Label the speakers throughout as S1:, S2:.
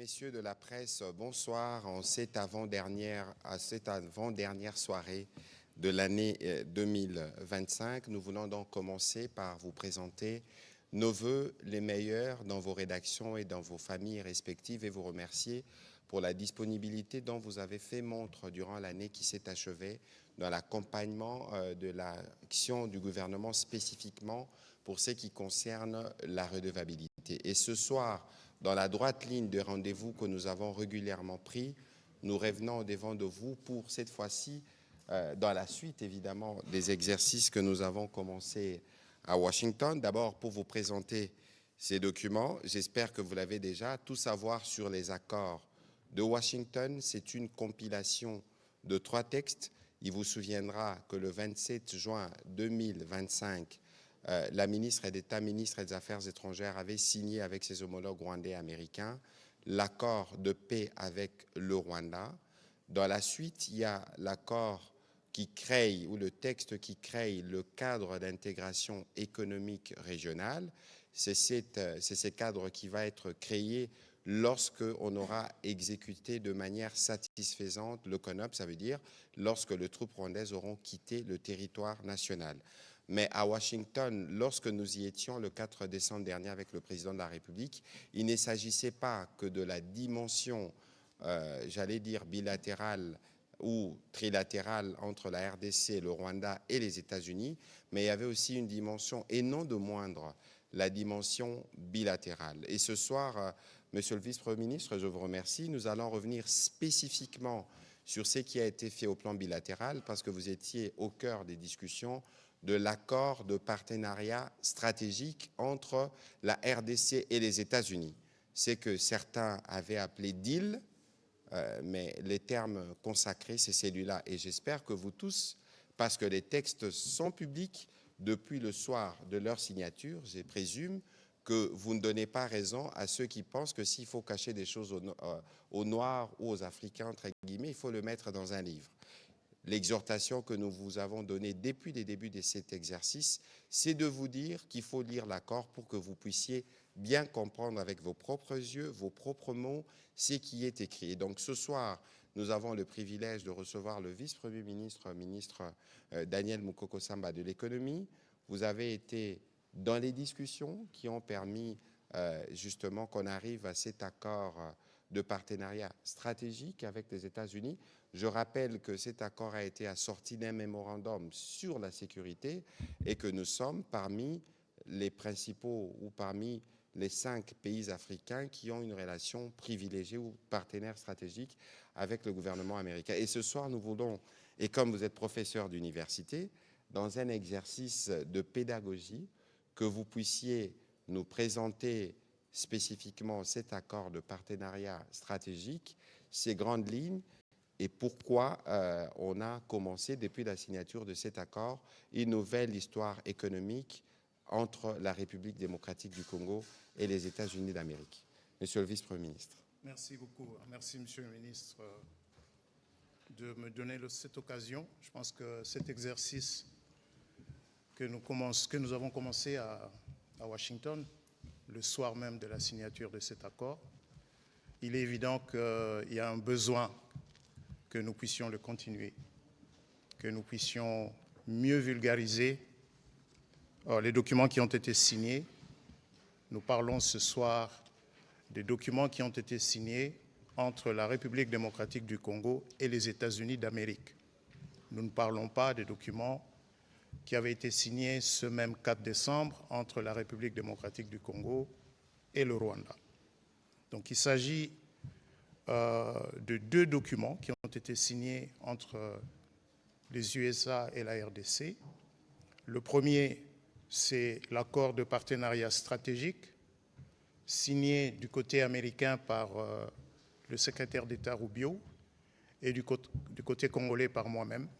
S1: messieurs de la presse, bonsoir. En cette avant-dernière soirée de l'année 2025, nous voulons donc commencer par vous présenter nos voeux les meilleurs dans vos rédactions et dans vos familles respectives et vous remercier pour la disponibilité dont vous avez fait montre durant l'année qui s'est achevée dans l'accompagnement de l'action du gouvernement spécifiquement pour ce qui concerne la redevabilité. Et ce soir, dans la droite ligne des rendez-vous que nous avons régulièrement pris, nous revenons au-devant de vous pour cette fois-ci, dans la suite évidemment des exercices que nous avons commencés à Washington. D'abord pour vous présenter ces documents, j'espère que vous l'avez déjà, tout savoir sur les accords de Washington. C'est une compilation de 3 textes. Il vous souviendra que le 27 juin 2025, la ministre d'État, ministre des Affaires étrangères, avait signé avec ses homologues rwandais et américains l'accord de paix avec le Rwanda. Dans la suite, il y a l'accord qui crée, ou le texte qui crée le cadre d'intégration économique régionale. C'est ce cadre qui va être créé lorsqu'on aura exécuté de manière satisfaisante le CONOP, ça veut dire lorsque les troupes rwandaises auront quitté le territoire national. Mais à Washington, lorsque nous y étions le 4 décembre dernier avec le président de la République, il ne s'agissait pas que de la dimension, j'allais dire, bilatérale ou trilatérale entre la RDC, le Rwanda et les États-Unis, mais il y avait aussi une dimension, et non de moindre, la dimension bilatérale. Et ce soir, Monsieur le Vice-Premier ministre, je vous remercie. Nous allons revenir spécifiquement sur ce qui a été fait au plan bilatéral, parce que vous étiez au cœur des discussions de l'accord de partenariat stratégique entre la RDC et les États-Unis. C'est que certains avaient appelé deal, mais les termes consacrés, c'est celui-là. Et j'espère que vous tous, parce que les textes sont publics depuis le soir de leur signature, je présume que vous ne donnez pas raison à ceux qui pensent que s'il faut cacher des choses aux Noirs ou aux Africains, entre guillemets, il faut le mettre dans un livre. L'exhortation que nous vous avons donnée depuis les débuts de cet exercice, c'est de vous dire qu'il faut lire l'accord pour que vous puissiez bien comprendre avec vos propres yeux, vos propres mots, ce qui est écrit. Et donc ce soir, nous avons le privilège de recevoir le vice-premier ministre, ministre Daniel Mukoko Samba de l'économie. Vous avez été dans les discussions qui ont permis justement qu'on arrive à cet accord de partenariat stratégique avec les États-Unis. Je rappelle que cet accord a été assorti d'un mémorandum sur la sécurité et que nous sommes parmi les principaux ou parmi les 5 pays africains qui ont une relation privilégiée ou partenaire stratégique avec le gouvernement américain. Et ce soir, nous voulons, et comme vous êtes professeur d'université, dans un exercice de pédagogie, que vous puissiez nous présenter spécifiquement cet accord de partenariat stratégique, ces grandes lignes, et pourquoi on a commencé, depuis la signature de cet accord, une nouvelle histoire économique entre la République démocratique du Congo et les États-Unis d'Amérique. Monsieur le vice-premier ministre.
S2: Merci beaucoup. Merci, monsieur le ministre, de me donner cette occasion. Je pense que cet exercice que nous avons commencé à Washington, le soir même de la signature de cet accord, il est évident qu'il y a un besoin que nous puissions le continuer, que nous puissions mieux vulgariser les documents qui ont été signés. Nous parlons ce soir des documents qui ont été signés entre la République démocratique du Congo et les États-Unis d'Amérique. Nous ne parlons pas des documents qui avaient été signés ce même 4 décembre entre la République démocratique du Congo et le Rwanda. Donc il s'agit de 2 documents qui ont été signés entre les USA et la RDC. Le premier, c'est l'accord de partenariat stratégique signé du côté américain par le secrétaire d'État Rubio et du côté congolais par moi-même.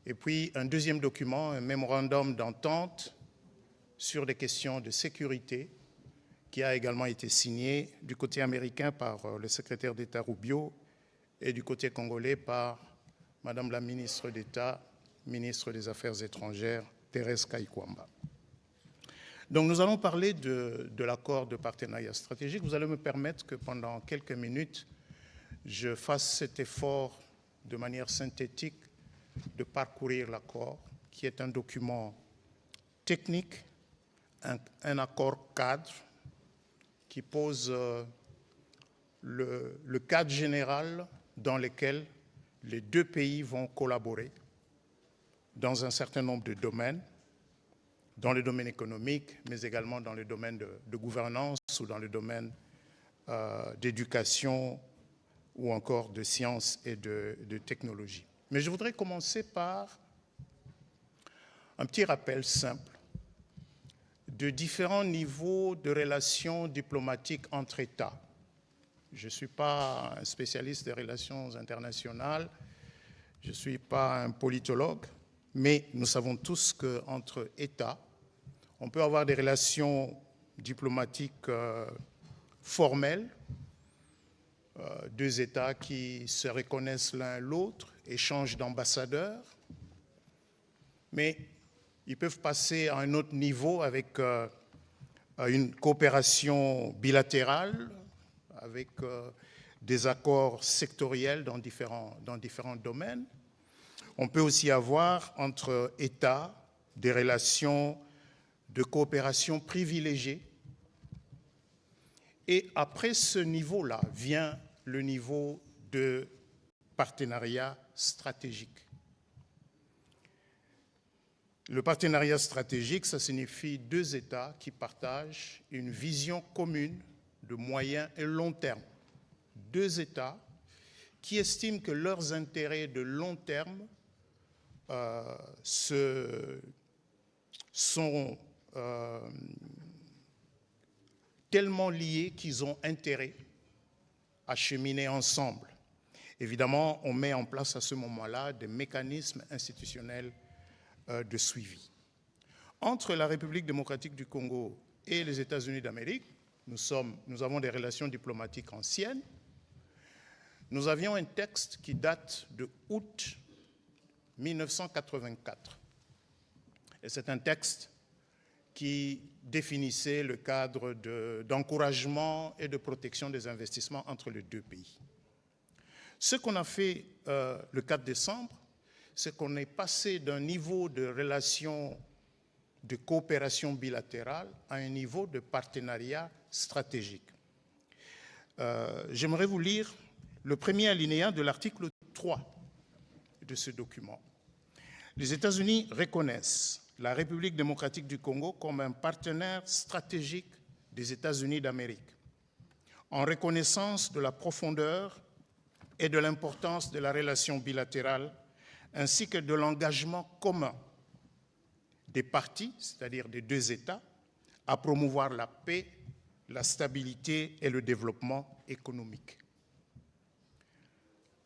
S2: Et puis un deuxième document, un mémorandum d'entente sur des questions de sécurité qui a également été signé du côté américain par le secrétaire d'État Rubio et du côté congolais par Madame la ministre d'État, ministre des Affaires étrangères, Thérèse Kaikwamba. Donc nous allons parler de l'accord de partenariat stratégique. Vous allez me permettre que pendant quelques minutes, je fasse cet effort de manière synthétique de parcourir l'accord, qui est un document technique, un accord cadre qui pose le cadre général dans lequel les deux pays vont collaborer dans un certain nombre de domaines, dans le domaine économique, mais également dans le domaine de gouvernance ou dans le domaine d'éducation ou encore de sciences et de technologie. Mais je voudrais commencer par un petit rappel simple de différents niveaux de relations diplomatiques entre États. Je ne suis pas un spécialiste des relations internationales, je ne suis pas un politologue, mais nous savons tous qu'entre États, on peut avoir des relations diplomatiques formelles, deux États qui se reconnaissent l'un l'autre, échangent d'ambassadeurs, mais ils peuvent passer à un autre niveau avec une coopération bilatérale, avec des accords sectoriels dans différents domaines. On peut aussi avoir entre États des relations de coopération privilégiée. Et après ce niveau-là vient le niveau de partenariat stratégique. Le partenariat stratégique, ça signifie deux États qui partagent une vision commune de moyen et long terme. Deux États qui estiment que leurs intérêts de long terme sont tellement liés qu'ils ont intérêt à cheminer ensemble. Évidemment, on met en place à ce moment-là des mécanismes institutionnels de suivi. Entre la République démocratique du Congo et les États-Unis d'Amérique, nous avons des relations diplomatiques anciennes. Nous avions un texte qui date de août 1984. Et c'est un texte qui définissait le cadre d'encouragement et de protection des investissements entre les deux pays. Ce qu'on a fait le 4 décembre, c'est qu'on est passé d'un niveau de relations de coopération bilatérale à un niveau de partenariat stratégique. J'aimerais vous lire le premier alinéa de l'article 3 de ce document. Les États-Unis reconnaissent la République démocratique du Congo comme un partenaire stratégique des États-Unis d'Amérique, en reconnaissance de la profondeur et de l'importance de la relation bilatérale, ainsi que de l'engagement commun des parties, c'est-à-dire des deux États, à promouvoir la paix, la stabilité et le développement économique.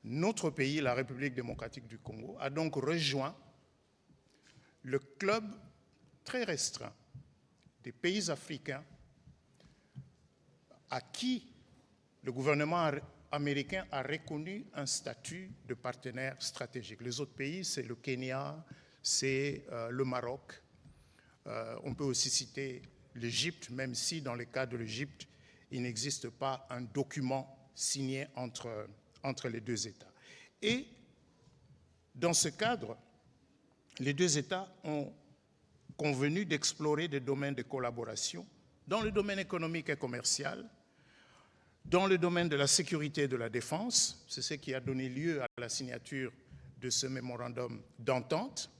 S2: Notre pays, la République démocratique du Congo, a donc rejoint le club très restreint des pays africains à qui le gouvernement américain a reconnu un statut de partenaire stratégique. Les autres pays, c'est le Kenya, c'est le Maroc. On peut aussi citer l'Égypte, même si dans le cas de l'Égypte, il n'existe pas un document signé entre les deux États. Et dans ce cadre, les deux États ont convenu d'explorer des domaines de collaboration dans le domaine économique et commercial, dans le domaine de la sécurité et de la défense, c'est ce qui a donné lieu à la signature de ce mémorandum d'entente,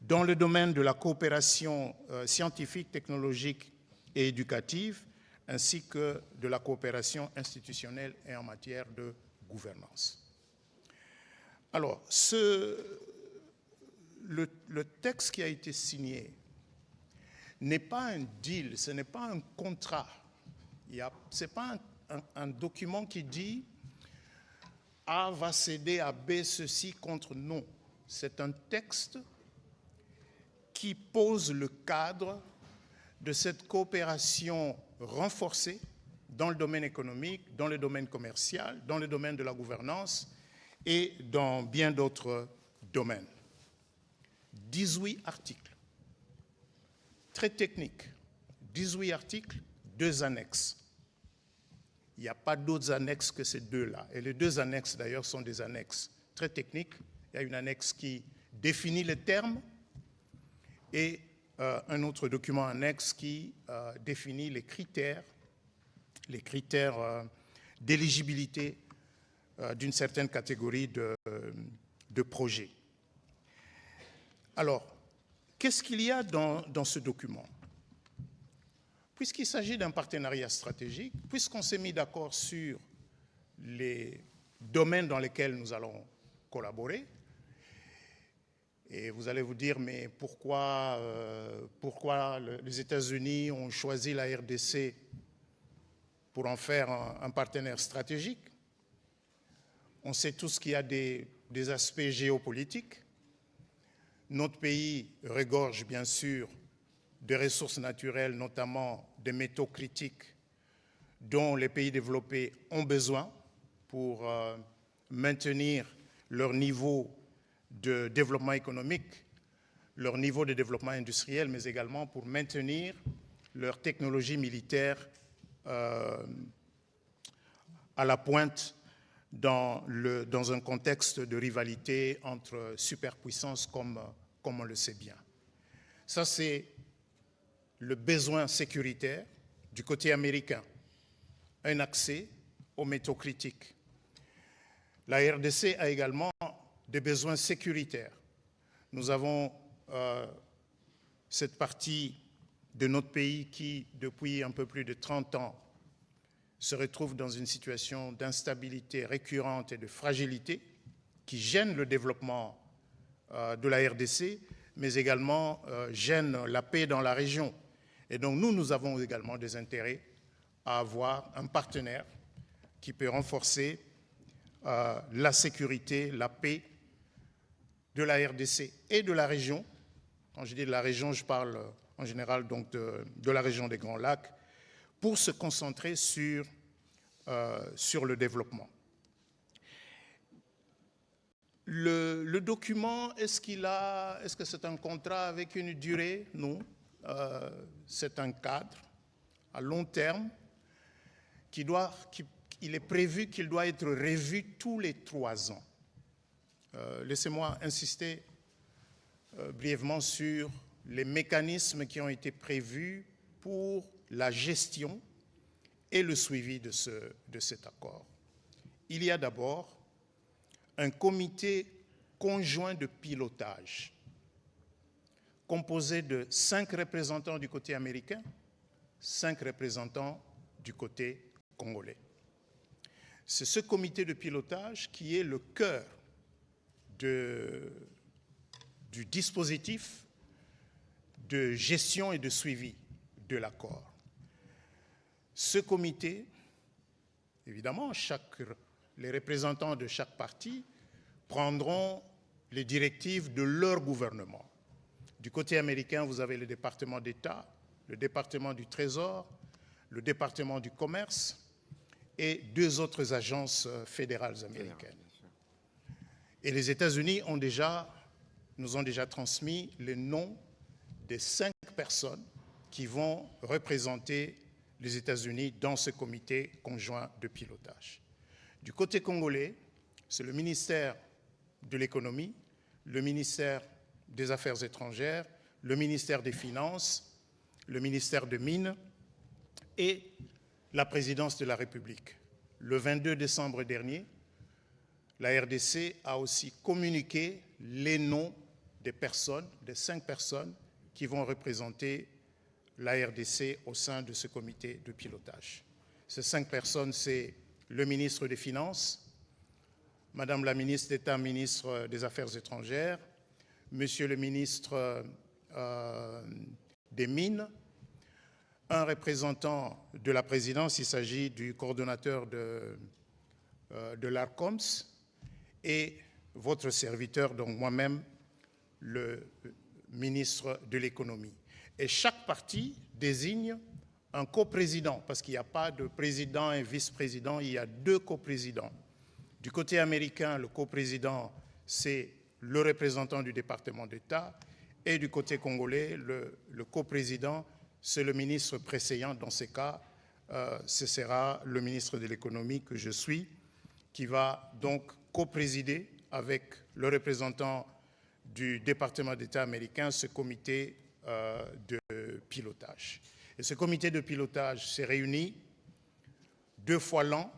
S2: dans le domaine de la coopération scientifique, technologique et éducative, ainsi que de la coopération institutionnelle et en matière de gouvernance. Alors, le texte qui a été signé n'est pas un deal, ce n'est pas un contrat. Ce n'est pas un document qui dit A va céder à B ceci contre non. C'est un texte qui pose le cadre de cette coopération renforcée dans le domaine économique, dans le domaine commercial, dans le domaine de la gouvernance et dans bien d'autres domaines. 18 articles, très techniques, 18 articles, 2 annexes. Il n'y a pas d'autres annexes que ces deux-là. Et les 2 annexes, d'ailleurs, sont des annexes très techniques. Il y a une annexe qui définit les termes et un autre document annexe qui définit les critères d'éligibilité d'une certaine catégorie de projets. Alors, qu'est-ce qu'il y a dans ce document? Puisqu'il s'agit d'un partenariat stratégique, puisqu'on s'est mis d'accord sur les domaines dans lesquels nous allons collaborer, et vous allez vous dire, mais pourquoi les États-Unis ont choisi la RDC pour en faire un partenaire stratégique? On sait tous qu'il y a des aspects géopolitiques. Notre pays regorge bien sûr de ressources naturelles, notamment des métaux critiques dont les pays développés ont besoin pour maintenir leur niveau de développement économique, leur niveau de développement industriel, mais également pour maintenir leur technologie militaire à la pointe dans un contexte de rivalité entre superpuissances comme on le sait bien. Ça, c'est le besoin sécuritaire du côté américain, un accès aux métaux critiques. La RDC a également des besoins sécuritaires. Nous avons cette partie de notre pays qui, depuis un peu plus de 30 ans, se retrouve dans une situation d'instabilité récurrente et de fragilité qui gêne le développement de la RDC, mais également gêne la paix dans la région. Et donc nous avons également des intérêts à avoir un partenaire qui peut renforcer la sécurité, la paix de la RDC et de la région. Quand je dis de la région, je parle en général donc de la région des Grands Lacs, pour se concentrer sur le développement. Le document, est-ce que c'est un contrat avec une durée? Non. C'est un cadre à long terme il est prévu qu'il doit être revu tous les 3 ans. Laissez-moi insister brièvement sur les mécanismes qui ont été prévus pour la gestion et le suivi de cet accord. Il y a d'abord un comité conjoint de pilotage composé de 5 représentants du côté américain, 5 représentants du côté congolais. C'est ce comité de pilotage qui est le cœur du dispositif de gestion et de suivi de l'accord. Ce comité, évidemment, les représentants de chaque parti prendront les directives de leur gouvernement. Du côté américain, vous avez le département d'État, le département du Trésor, le département du Commerce et 2 autres agences fédérales américaines. Et les États-Unis nous ont déjà transmis les noms des 5 personnes qui vont représenter les États-Unis dans ce comité conjoint de pilotage. Du côté congolais, c'est le ministère de l'économie, le ministère des Affaires étrangères, le ministère des Finances, le ministère des Mines et la présidence de la République. Le 22 décembre dernier, la RDC a aussi communiqué les noms des 5 personnes qui vont représenter la RDC au sein de ce comité de pilotage. Ces 5 personnes, c'est le ministre des Finances, Madame la ministre d'État, ministre des Affaires étrangères, Monsieur le ministre des Mines, un représentant de la présidence, il s'agit du coordonnateur de l'ARCOMS, et votre serviteur, donc moi-même, le ministre de l'économie. Et chaque parti désigne un coprésident, parce qu'il n'y a pas de président et vice-président, il y a 2 coprésidents. Du côté américain, le coprésident, c'est le représentant du département d'État, et du côté congolais, le coprésident, c'est le ministre précédent. Dans ces cas, ce sera le ministre de l'économie que je suis, qui va donc co-présider avec le représentant du département d'État américain ce comité de pilotage. Et ce comité de pilotage s'est réuni 2 fois l'an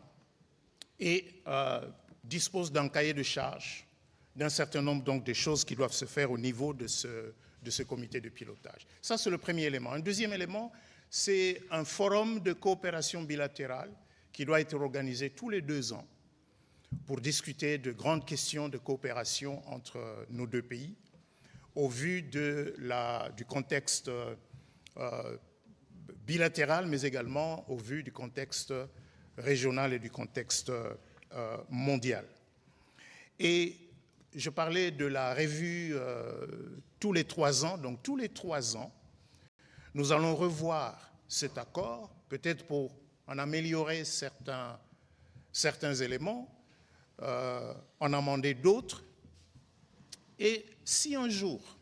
S2: et dispose d'un cahier de charges, d'un certain nombre donc de choses qui doivent se faire au niveau de ce comité de pilotage. Ça, c'est le premier élément. Un deuxième élément, c'est un forum de coopération bilatérale qui doit être organisé tous les 2 ans pour discuter de grandes questions de coopération entre nos 2 pays, au vu du contexte bilatéral, mais également au vu du contexte régional et du contexte mondial. Et je parlais de la revue tous les 3 ans. Donc, tous les 3 ans, nous allons revoir cet accord, peut-être pour en améliorer certains éléments, en amender d'autres. Et si un jour,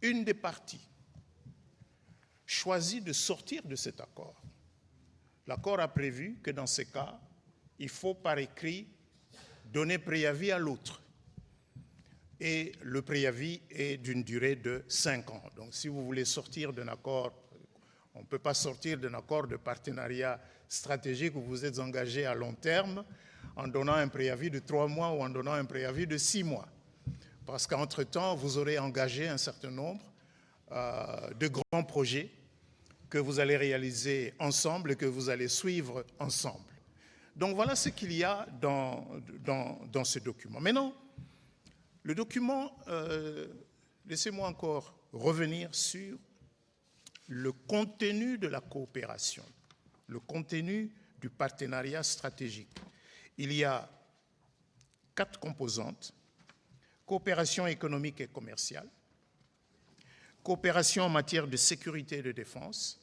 S2: une des parties choisit de sortir de cet accord, l'accord a prévu que dans ces cas, il faut par écrit donner préavis à l'autre. Et le préavis est d'une durée de 5 ans. Donc si vous voulez sortir d'un accord, on ne peut pas sortir d'un accord de partenariat stratégique où vous êtes engagé à long terme en donnant un préavis de 3 mois ou en donnant un préavis de 6 mois. Parce qu'entre-temps, vous aurez engagé un certain nombre de grands projets que vous allez réaliser ensemble et que vous allez suivre ensemble. Donc voilà ce qu'il y a dans ce document. Maintenant, le document, laissez-moi encore revenir sur le contenu de la coopération, le contenu du partenariat stratégique. Il y a 4 composantes: coopération économique et commerciale, coopération en matière de sécurité et de défense,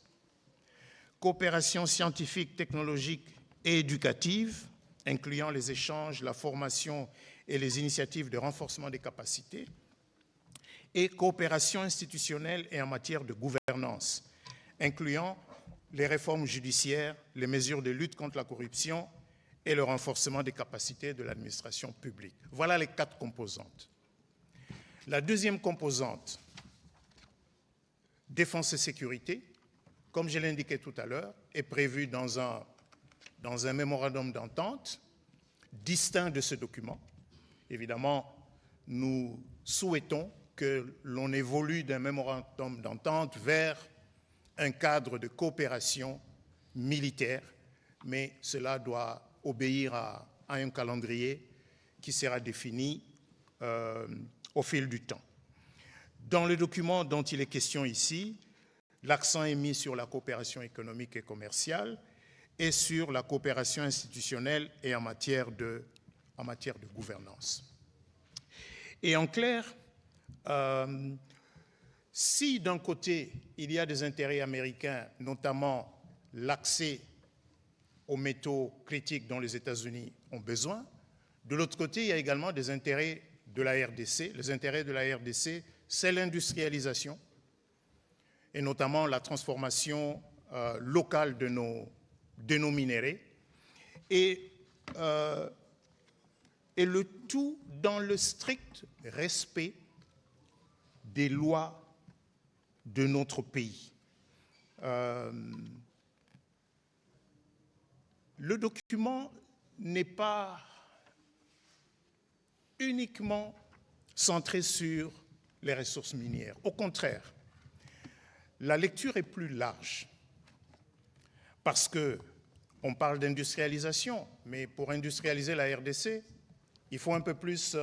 S2: coopération scientifique, technologique et éducative, incluant les échanges, la formation et les initiatives de renforcement des capacités, et coopération institutionnelle et en matière de gouvernance, incluant les réformes judiciaires, les mesures de lutte contre la corruption et le renforcement des capacités de l'administration publique. Voilà les 4 composantes. La deuxième composante, défense et sécurité, comme je l'indiquais tout à l'heure, est prévue dans un mémorandum d'entente distinct de ce document. Évidemment, nous souhaitons que l'on évolue d'un mémorandum d'entente vers un cadre de coopération militaire, mais cela doit obéir à un calendrier qui sera défini au fil du temps. Dans le document dont il est question ici, l'accent est mis sur la coopération économique et commerciale et sur la coopération institutionnelle et en matière de gouvernance. Et en clair, si d'un côté, il y a des intérêts américains, notamment l'accès aux métaux critiques dont les États-Unis ont besoin, de l'autre côté, il y a également des intérêts de la RDC. Les intérêts de la RDC, c'est l'industrialisation et notamment la transformation locale de nos minéraux et le tout dans le strict respect des lois de notre pays. Le document n'est pas uniquement centré sur les ressources minières. Au contraire, la lecture est plus large parce qu'on parle d'industrialisation, mais pour industrialiser la RDC, il faut un peu plus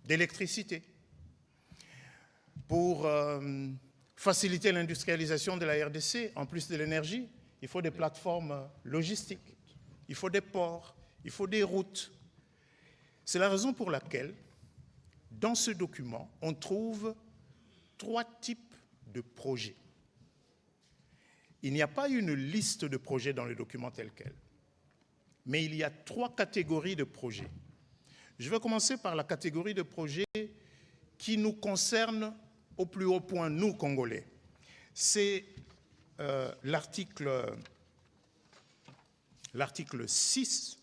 S2: d'électricité. Pour faciliter l'industrialisation de la RDC, en plus de l'énergie, il faut des plateformes logistiques, il faut des ports, il faut des routes. C'est la raison pour laquelle, dans ce document, on trouve 3 types de projets. Il n'y a pas une liste de projets dans le document tel quel, mais il y a 3 catégories de projets. Je vais commencer par la catégorie de projets qui nous concerne au plus haut point, nous, Congolais. c'est l'article 6.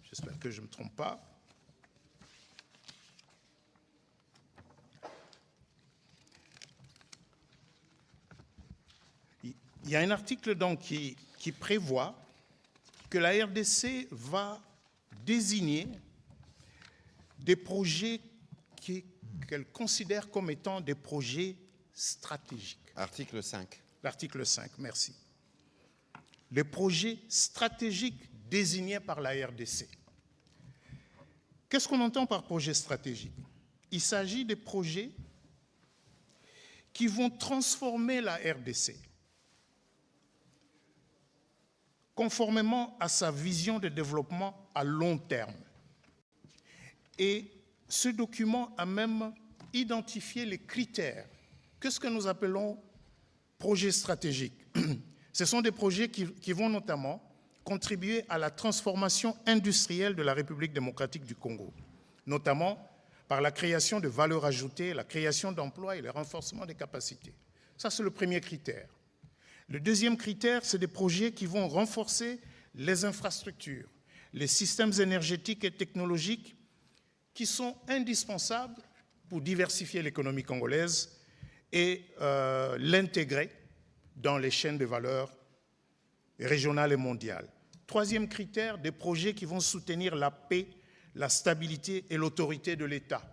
S2: J'espère que je ne me trompe pas. Il y a un article donc qui prévoit que la RDC va désigner des projets qu'elle considère comme étant des projets stratégiques.
S1: Article 5.
S2: L'article 5, merci. Les projets stratégiques désignés par la RDC. Qu'est-ce qu'on entend par projet stratégique? Il s'agit des projets qui vont transformer la RDC conformément à sa vision de développement à long terme. Et ce document a même identifié les critères. Qu'est-ce que nous appelons projets stratégiques? Ce sont des projets qui vont notamment contribuer à la transformation industrielle de la République démocratique du Congo, notamment par la création de valeur ajoutée, la création d'emplois et le renforcement des capacités. Ça, c'est le premier critère. Le deuxième critère, c'est des projets qui vont renforcer les infrastructures, les systèmes énergétiques et technologiques qui sont indispensables pour diversifier l'économie congolaise et l'intégrer dans les chaînes de valeur régionales et mondiales. Troisième critère, des projets qui vont soutenir la paix, la stabilité et l'autorité de l'État.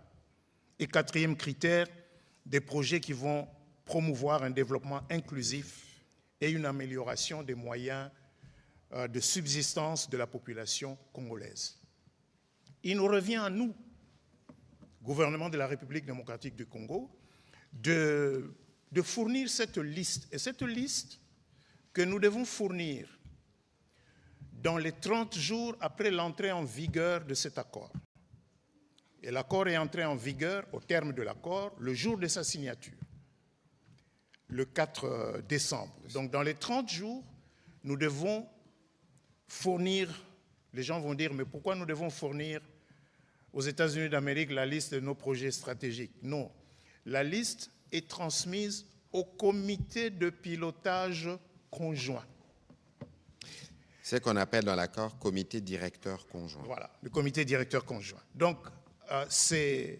S2: Et quatrième critère, des projets qui vont promouvoir un développement inclusif et une amélioration des moyens de subsistance de la population congolaise. Il nous revient à nous, gouvernement de la République démocratique du Congo, de fournir cette liste. Et cette liste que nous devons fournir dans les 30 jours après l'entrée en vigueur de cet accord. Et l'accord est entré en vigueur, au terme de l'accord, le jour de sa signature, le 4 décembre. Donc dans les 30 jours, nous devons fournir, les gens vont dire, mais pourquoi nous devons fournir aux États-Unis d'Amérique la liste de nos projets stratégiques? Non, la liste est transmise au comité de pilotage conjoint.
S1: C'est ce qu'on appelle dans l'accord comité directeur conjoint.
S2: Voilà, le comité directeur conjoint. Donc, c'est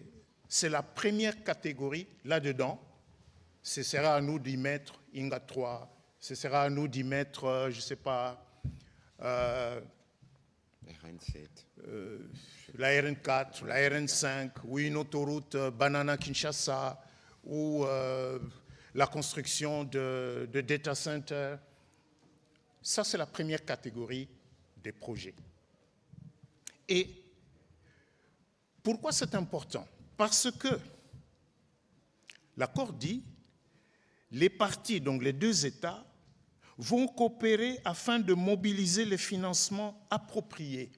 S2: la première catégorie là-dedans. Ce sera à nous d'y mettre INGA 3, ce sera à nous d'y mettre, je ne sais pas, la RN4, la RN5, ou une autoroute Banana-Kinshasa, ou la construction de data centers. Ça, c'est la première catégorie des projets. Et pourquoi c'est important? Parce que l'accord dit les parties, donc les deux États, vont coopérer afin de mobiliser les financements appropriés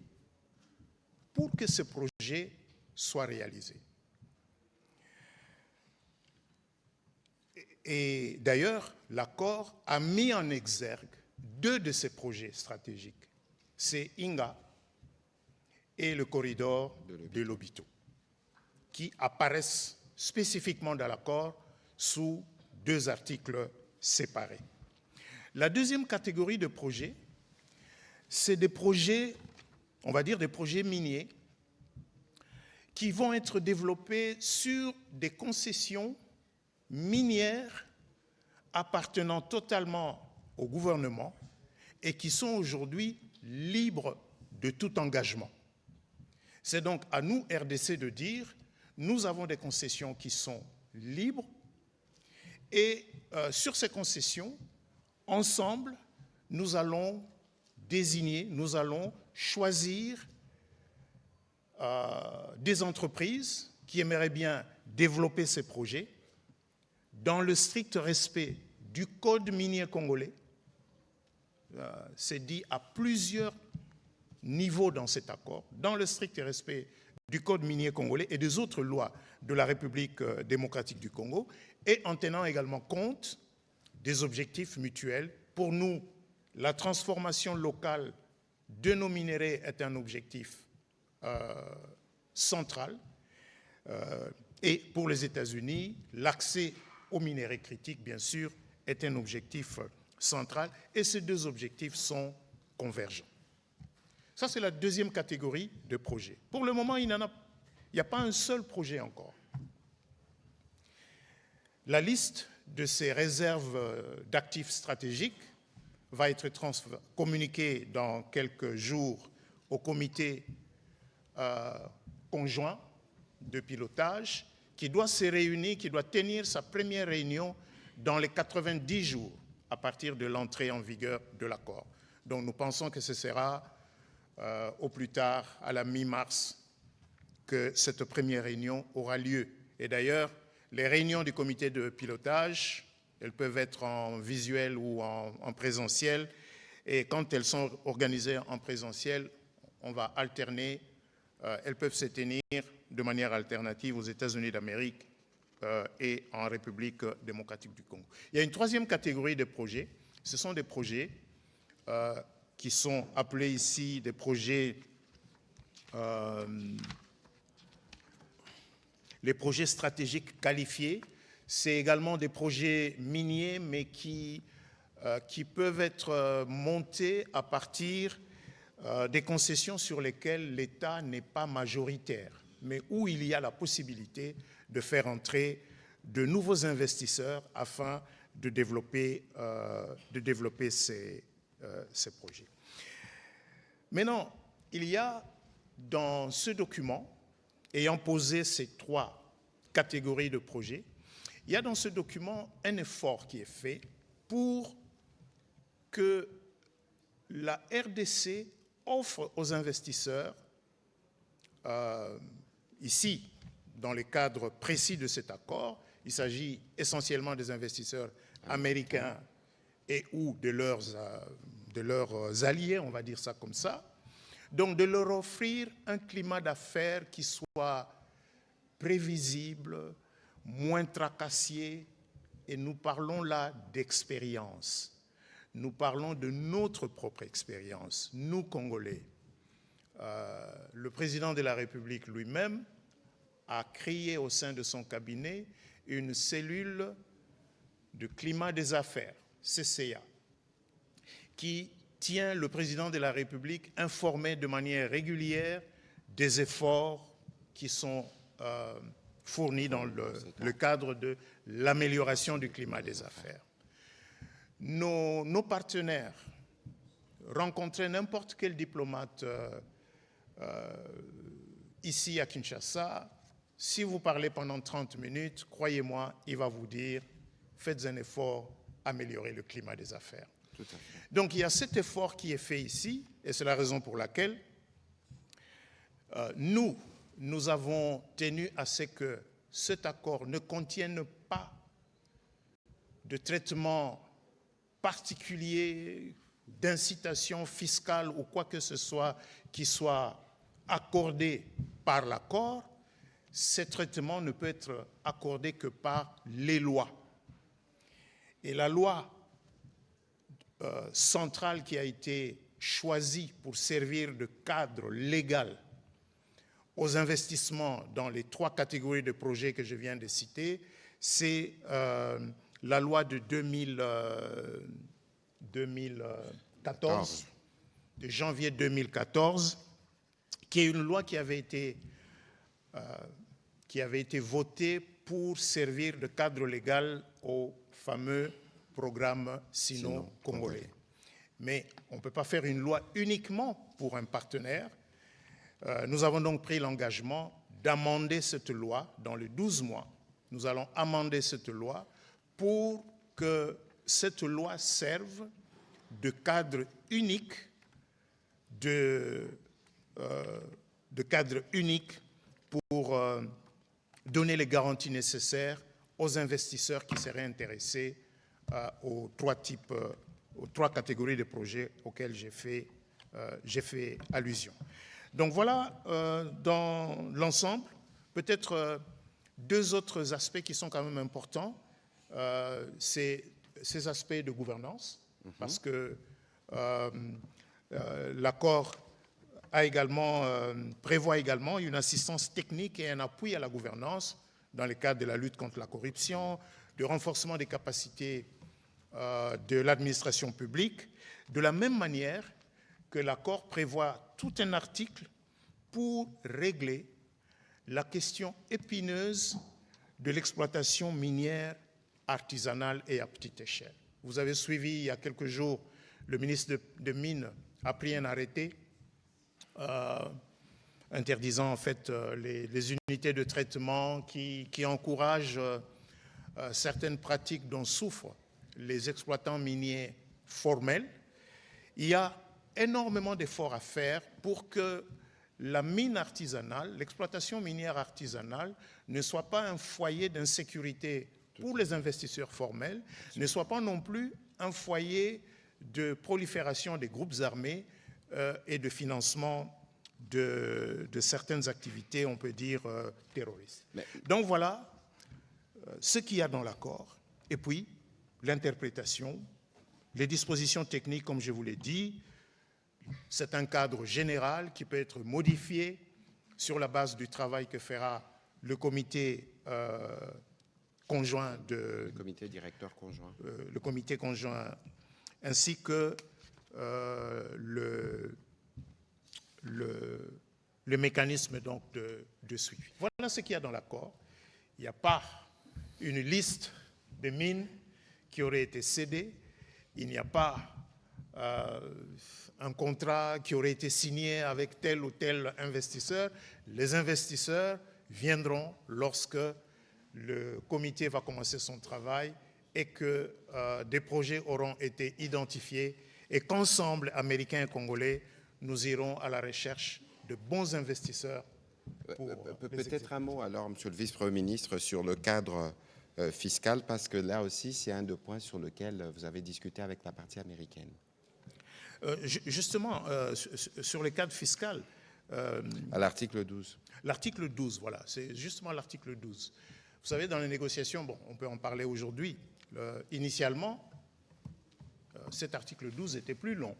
S2: pour que ce projet soit réalisé. Et d'ailleurs, l'accord a mis en exergue deux de ces projets stratégiques. C'est INGA et le corridor de Lobito, qui apparaissent spécifiquement dans l'accord sous deux articles séparés. La deuxième catégorie de projets, c'est des projets, on va dire des projets miniers, qui vont être développés sur des concessions minières appartenant totalement au gouvernement et qui sont aujourd'hui libres de tout engagement. C'est donc à nous, RDC, de dire, nous avons des concessions qui sont libres et sur ces concessions, ensemble, nous allons désigner, nous allons choisir des entreprises qui aimeraient bien développer ces projets dans le strict respect du code minier congolais. C'est dit à plusieurs niveaux dans cet accord, dans le strict respect du code minier congolais et des autres lois de la République démocratique du Congo, et en tenant également compte des objectifs mutuels. Pour nous, la transformation locale de nos minéraux est un objectif central. Et pour les États-Unis, l'accès aux minéraux critiques, bien sûr, est un objectif central. Et ces deux objectifs sont convergents. Ça, c'est la deuxième catégorie de projets. Pour le moment, il n'y a pas un seul projet encore. La liste de ces réserves d'actifs stratégiques va être communiquée dans quelques jours au comité conjoint de pilotage qui doit se réunir, qui doit tenir sa première réunion dans les 90 jours à partir de l'entrée en vigueur de l'accord. Donc nous pensons que ce sera au plus tard à la mi-mars que cette première réunion aura lieu. Et d'ailleurs, les réunions du comité de pilotage, elles peuvent être en visuel ou en présentiel. Et quand elles sont organisées en présentiel, on va alterner. Elles peuvent se tenir de manière alternative aux États-Unis d'Amérique et en République démocratique du Congo. Il y a une troisième catégorie de projets. Ce sont des projets qui sont appelés ici des projets, les projets stratégiques qualifiés. C'est également des projets miniers, mais qui peuvent être montés à partir des concessions sur lesquelles l'État n'est pas majoritaire, mais où il y a la possibilité de faire entrer de nouveaux investisseurs afin de développer ces projets. Maintenant, il y a dans ce document, ayant posé ces trois catégories de projets, il y a dans ce document un effort qui est fait pour que la RDC offre aux investisseurs, ici, dans le cadre précis de cet accord, il s'agit essentiellement des investisseurs américains et ou de leurs alliés, on va dire ça comme ça, donc de leur offrir un climat d'affaires qui soit prévisible, moins tracassier, et nous parlons là d'expérience. Nous parlons de notre propre expérience, nous Congolais. Le président de la République lui-même a créé au sein de son cabinet une cellule de climat des affaires, CCA, qui tient le président de la République informé de manière régulière des efforts qui sont fournis dans le cadre de l'amélioration du climat des affaires. Nos partenaires, rencontrer n'importe quel diplomate ici à Kinshasa, si vous parlez pendant 30 minutes, croyez-moi, il va vous dire « faites un effort, améliorez le climat des affaires ».
S1: Tout à fait.
S2: Donc il y a cet effort qui est fait ici, et c'est la raison pour laquelle nous avons tenu à ce que cet accord ne contienne pas de traitement particulier, d'incitation fiscale ou quoi que ce soit qui soit accordé par l'accord. Ce traitement ne peut être accordé que par les lois. Et la loi centrale qui a été choisie pour servir de cadre légal aux investissements dans les trois catégories de projets que je viens de citer, c'est la loi de 2014, de janvier 2014, qui est une loi qui avait été votée pour servir de cadre légal au fameux programme sino-congolais. Mais on ne peut pas faire une loi uniquement pour un partenaire. Nous avons donc pris l'engagement d'amender cette loi dans les 12 mois. Nous allons amender cette loi pour que cette loi serve de cadre unique, pour donner les garanties nécessaires aux investisseurs qui seraient intéressés aux trois catégories de projets auxquels j'ai fait allusion. Donc voilà, dans l'ensemble, peut-être deux autres aspects qui sont quand même importants. C'est ces aspects de gouvernance, parce que l'accord prévoit également une assistance technique et un appui à la gouvernance dans le cadre de la lutte contre la corruption, de renforcement des capacités de l'administration publique, de la même manière que l'accord prévoit tout un article pour régler la question épineuse de l'exploitation minière artisanale et à petite échelle. Vous avez suivi il y a quelques jours, le ministre de Mines a pris un arrêté interdisant en fait les unités de traitement qui encouragent certaines pratiques dont souffrent les exploitants miniers formels. Il y a énormément d'efforts à faire pour que la mine artisanale, l'exploitation minière artisanale, ne soit pas un foyer d'insécurité pour les investisseurs formels, ne soit pas non plus un foyer de prolifération des groupes armés et de financement de certaines activités, on peut dire, terroristes. Donc voilà ce qu'il y a dans l'accord. Et puis, l'interprétation, les dispositions techniques, comme je vous l'ai dit, c'est un cadre général qui peut être modifié sur la base du travail que fera le comité conjoint
S1: le comité directeur conjoint.
S2: Le comité conjoint, ainsi que le mécanisme donc de suivi. Voilà ce qu'il y a dans l'accord. Il n'y a pas une liste de mines qui aurait été cédée. Il n'y a pas un contrat qui aurait été signé avec tel ou tel investisseur. Les investisseurs viendront lorsque le comité va commencer son travail et que des projets auront été identifiés et qu'ensemble, Américains et Congolais, nous irons à la recherche de bons investisseurs.
S1: Peut-être un mot alors, Monsieur le Vice-Premier ministre, sur le cadre fiscal, parce que là aussi, c'est un des points sur lequel vous avez discuté avec la partie américaine.
S2: Justement, sur le cadre fiscal...
S1: à l'article 12.
S2: L'article 12, voilà, c'est justement l'article 12. Vous savez, dans les négociations, bon, on peut en parler aujourd'hui, initialement, cet article 12 était plus long.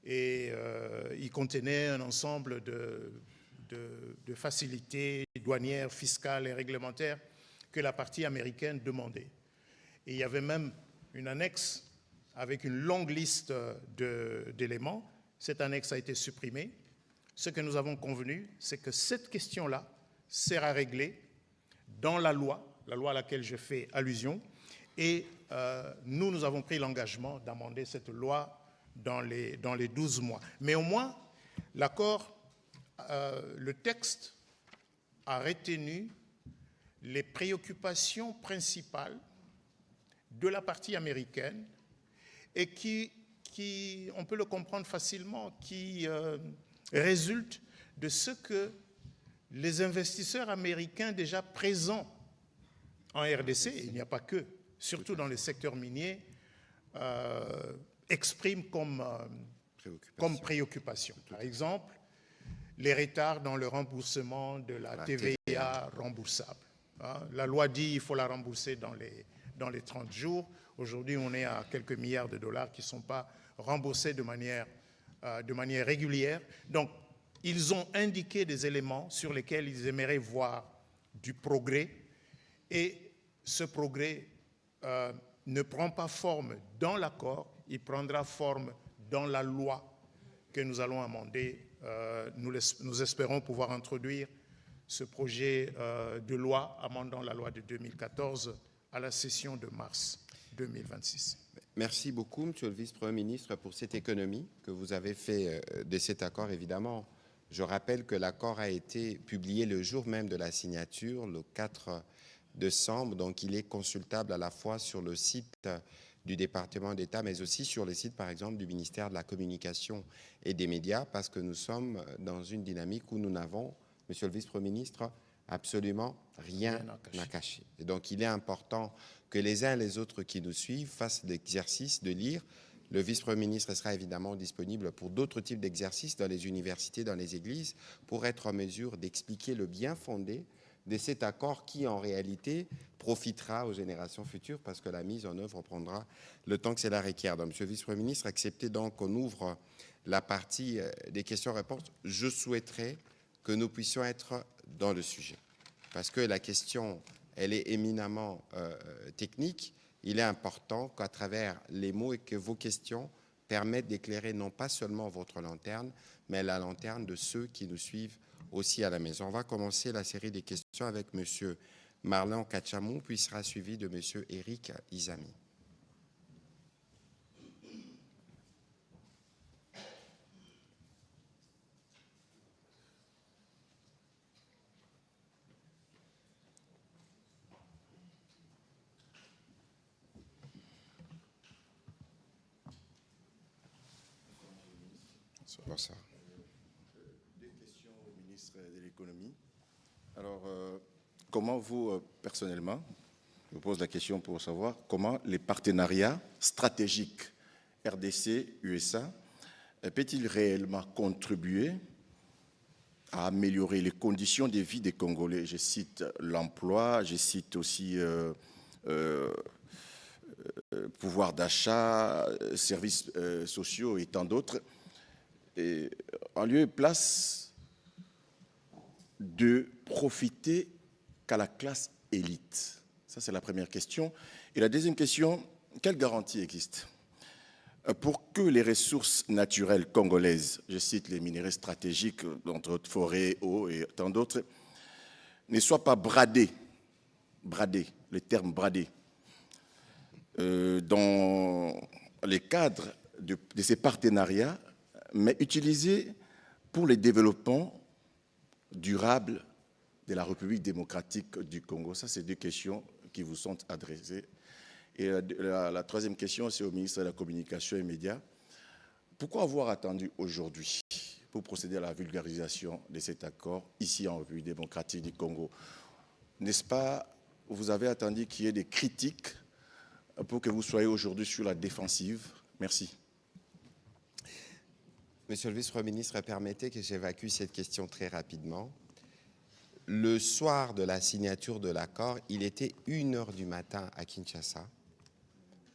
S2: Et il contenait un ensemble de facilités douanières, fiscales et réglementaires que la partie américaine demandait. Et il y avait même une annexe avec une longue liste d'éléments. Cette annexe a été supprimée. Ce que nous avons convenu, c'est que cette question-là sera réglée dans la loi à laquelle je fais allusion, et nous avons pris l'engagement d'amender cette loi dans les 12 mois. Mais au moins, l'accord, le texte a retenu les préoccupations principales de la partie américaine et qui, on peut le comprendre facilement, qui résulte de ce que les investisseurs américains déjà présents en RDC, il n'y a pas que, surtout dans les secteurs miniers, expriment comme préoccupation. Par exemple, les retards dans le remboursement de la TVA remboursable. La loi dit qu'il faut la rembourser dans les 30 jours. Aujourd'hui, on est à quelques milliards de dollars qui ne sont pas remboursés de manière régulière. Donc, ils ont indiqué des éléments sur lesquels ils aimeraient voir du progrès. Et ce progrès ne prend pas forme dans l'accord, il prendra forme dans la loi que nous allons amender. Nous espérons pouvoir introduire ce projet de loi amendant la loi de 2014 à la session de mars 2026.
S1: Merci beaucoup, Monsieur le Vice-Premier ministre, pour cette économie que vous avez fait de cet accord. Évidemment, je rappelle que l'accord a été publié le jour même de la signature, le 4 décembre. Donc, il est consultable à la fois sur le site du département d'État, mais aussi sur le site, par exemple, du ministère de la Communication et des Médias, parce que nous sommes dans une dynamique où nous n'avons, Monsieur le Vice-Premier ministre, absolument rien à cacher. Et donc, il est important que les uns et les autres qui nous suivent fassent l'exercice de lire. Le vice-premier ministre sera évidemment disponible pour d'autres types d'exercices dans les universités, dans les églises, pour être en mesure d'expliquer le bien fondé de cet accord qui, en réalité, profitera aux générations futures parce que la mise en œuvre prendra le temps que cela requiert. Donc, Monsieur le vice-premier ministre, acceptez donc qu'on ouvre la partie des questions-réponses. Je souhaiterais que nous puissions être dans le sujet. parce que la question, elle est éminemment technique. Il est important qu'à travers les mots et que vos questions permettent d'éclairer non pas seulement votre lanterne, mais la lanterne de ceux qui nous suivent aussi à la maison. On va commencer la série des questions avec M. Marlon Kachamou, puis sera suivi de M. Eric Izami. Bonsoir.
S3: Deux questions au ministre de l'Économie. Alors, comment vous, personnellement, je vous pose la question pour savoir comment les partenariats stratégiques RDC-USA peut-il réellement contribuer à améliorer les conditions de vie des Congolais? Je cite l'emploi, je cite aussi pouvoir d'achat, services sociaux et tant d'autres. Et en lieu et place de profiter qu'à la classe élite? Ça, c'est la première question. Et la deuxième question, quelle garantie existe pour que les ressources naturelles congolaises, je cite les minerais stratégiques, entre autres forêts, eau et tant d'autres, ne soient pas bradées, le terme bradé, dans les cadres de ces partenariats, mais utilisés pour le développement durable de la République démocratique du Congo? Ça, c'est deux questions qui vous sont adressées. Et la troisième question, c'est au ministre de la Communication et Médias. Pourquoi avoir attendu aujourd'hui pour procéder à la vulgarisation de cet accord ici en République démocratique du Congo? N'est-ce pas, vous avez attendu qu'il y ait des critiques pour que vous soyez aujourd'hui sur la défensive? Merci.
S1: Monsieur le vice-premier ministre, permettez que j'évacue cette question très rapidement. Le soir de la signature de l'accord, il était 1h du matin à Kinshasa.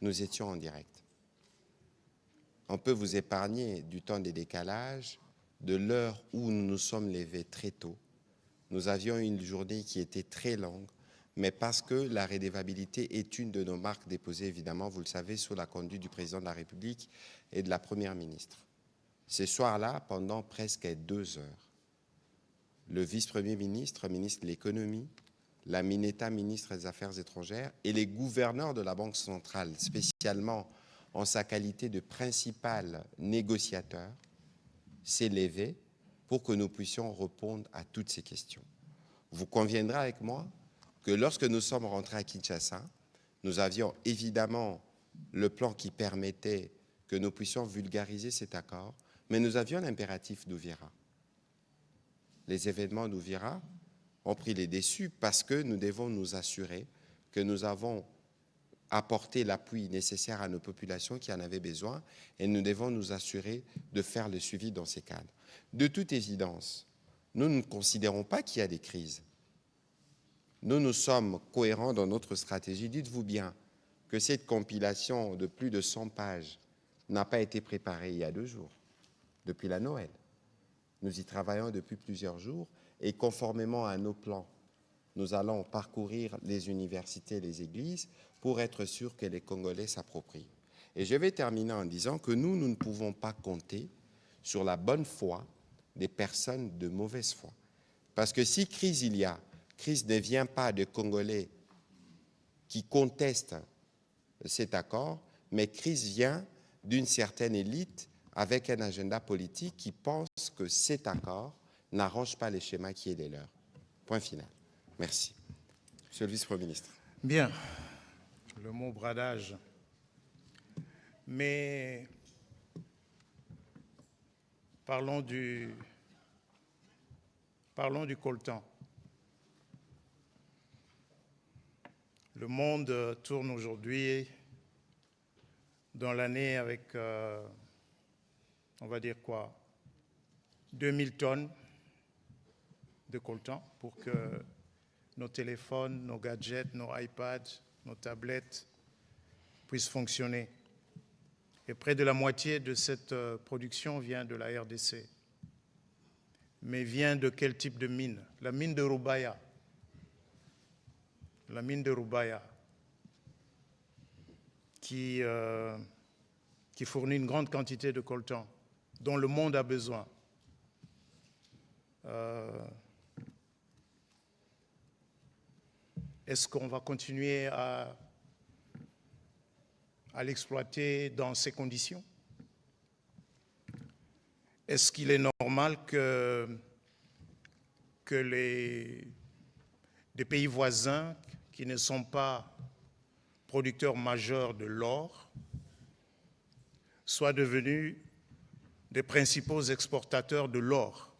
S1: Nous étions en direct. On peut vous épargner du temps des décalages, de l'heure où nous nous sommes levés très tôt. Nous avions une journée qui était très longue, mais parce que la redevabilité est une de nos marques déposées, évidemment, vous le savez, sous la conduite du président de la République et de la première ministre. Ce soir-là, pendant presque 2 heures, le vice-premier ministre, ministre de l'économie, la Mineta, ministre des Affaires étrangères, et les gouverneurs de la Banque centrale, spécialement en sa qualité de principal négociateur, s'est levé pour que nous puissions répondre à toutes ces questions. Vous conviendrez avec moi que lorsque nous sommes rentrés à Kinshasa, nous avions évidemment le plan qui permettait que nous puissions vulgariser cet accord, mais nous avions l'impératif d'Uvira. Les événements d'Uvira ont pris les dessus parce que nous devons nous assurer que nous avons apporté l'appui nécessaire à nos populations qui en avaient besoin et nous devons nous assurer de faire le suivi dans ces cadres. De toute évidence, nous ne considérons pas qu'il y a des crises. Nous sommes cohérents dans notre stratégie. Dites-vous bien que cette compilation de plus de 100 pages n'a pas été préparée il y a 2 jours, depuis la Noël. Nous y travaillons depuis plusieurs jours et conformément à nos plans, nous allons parcourir les universités et les églises pour être sûrs que les Congolais s'approprient. Et je vais terminer en disant que nous ne pouvons pas compter sur la bonne foi des personnes de mauvaise foi. Parce que si crise il y a, crise ne vient pas de Congolais qui contestent cet accord, mais crise vient d'une certaine élite avec un agenda politique qui pense que cet accord n'arrange pas les schémas qui est les leurs. Point final. Merci. Monsieur le vice-premier ministre.
S2: Bien, le mot bradage. Mais parlons du coltan. Le monde tourne aujourd'hui dans l'année avec, on va dire quoi, 2000 tonnes de coltan pour que nos téléphones, nos gadgets, nos iPads, nos tablettes puissent fonctionner. Et près de la moitié de cette production vient de la RDC. Mais vient de quel type de mine? La mine de Rubaya, la mine de Rubaya, qui fournit une grande quantité de coltan dont le monde a besoin. Est-ce qu'on va continuer à l'exploiter dans ces conditions? Est-ce qu'il est normal que des pays voisins qui ne sont pas producteurs majeurs de l'or soient devenus des principaux exportateurs de l'or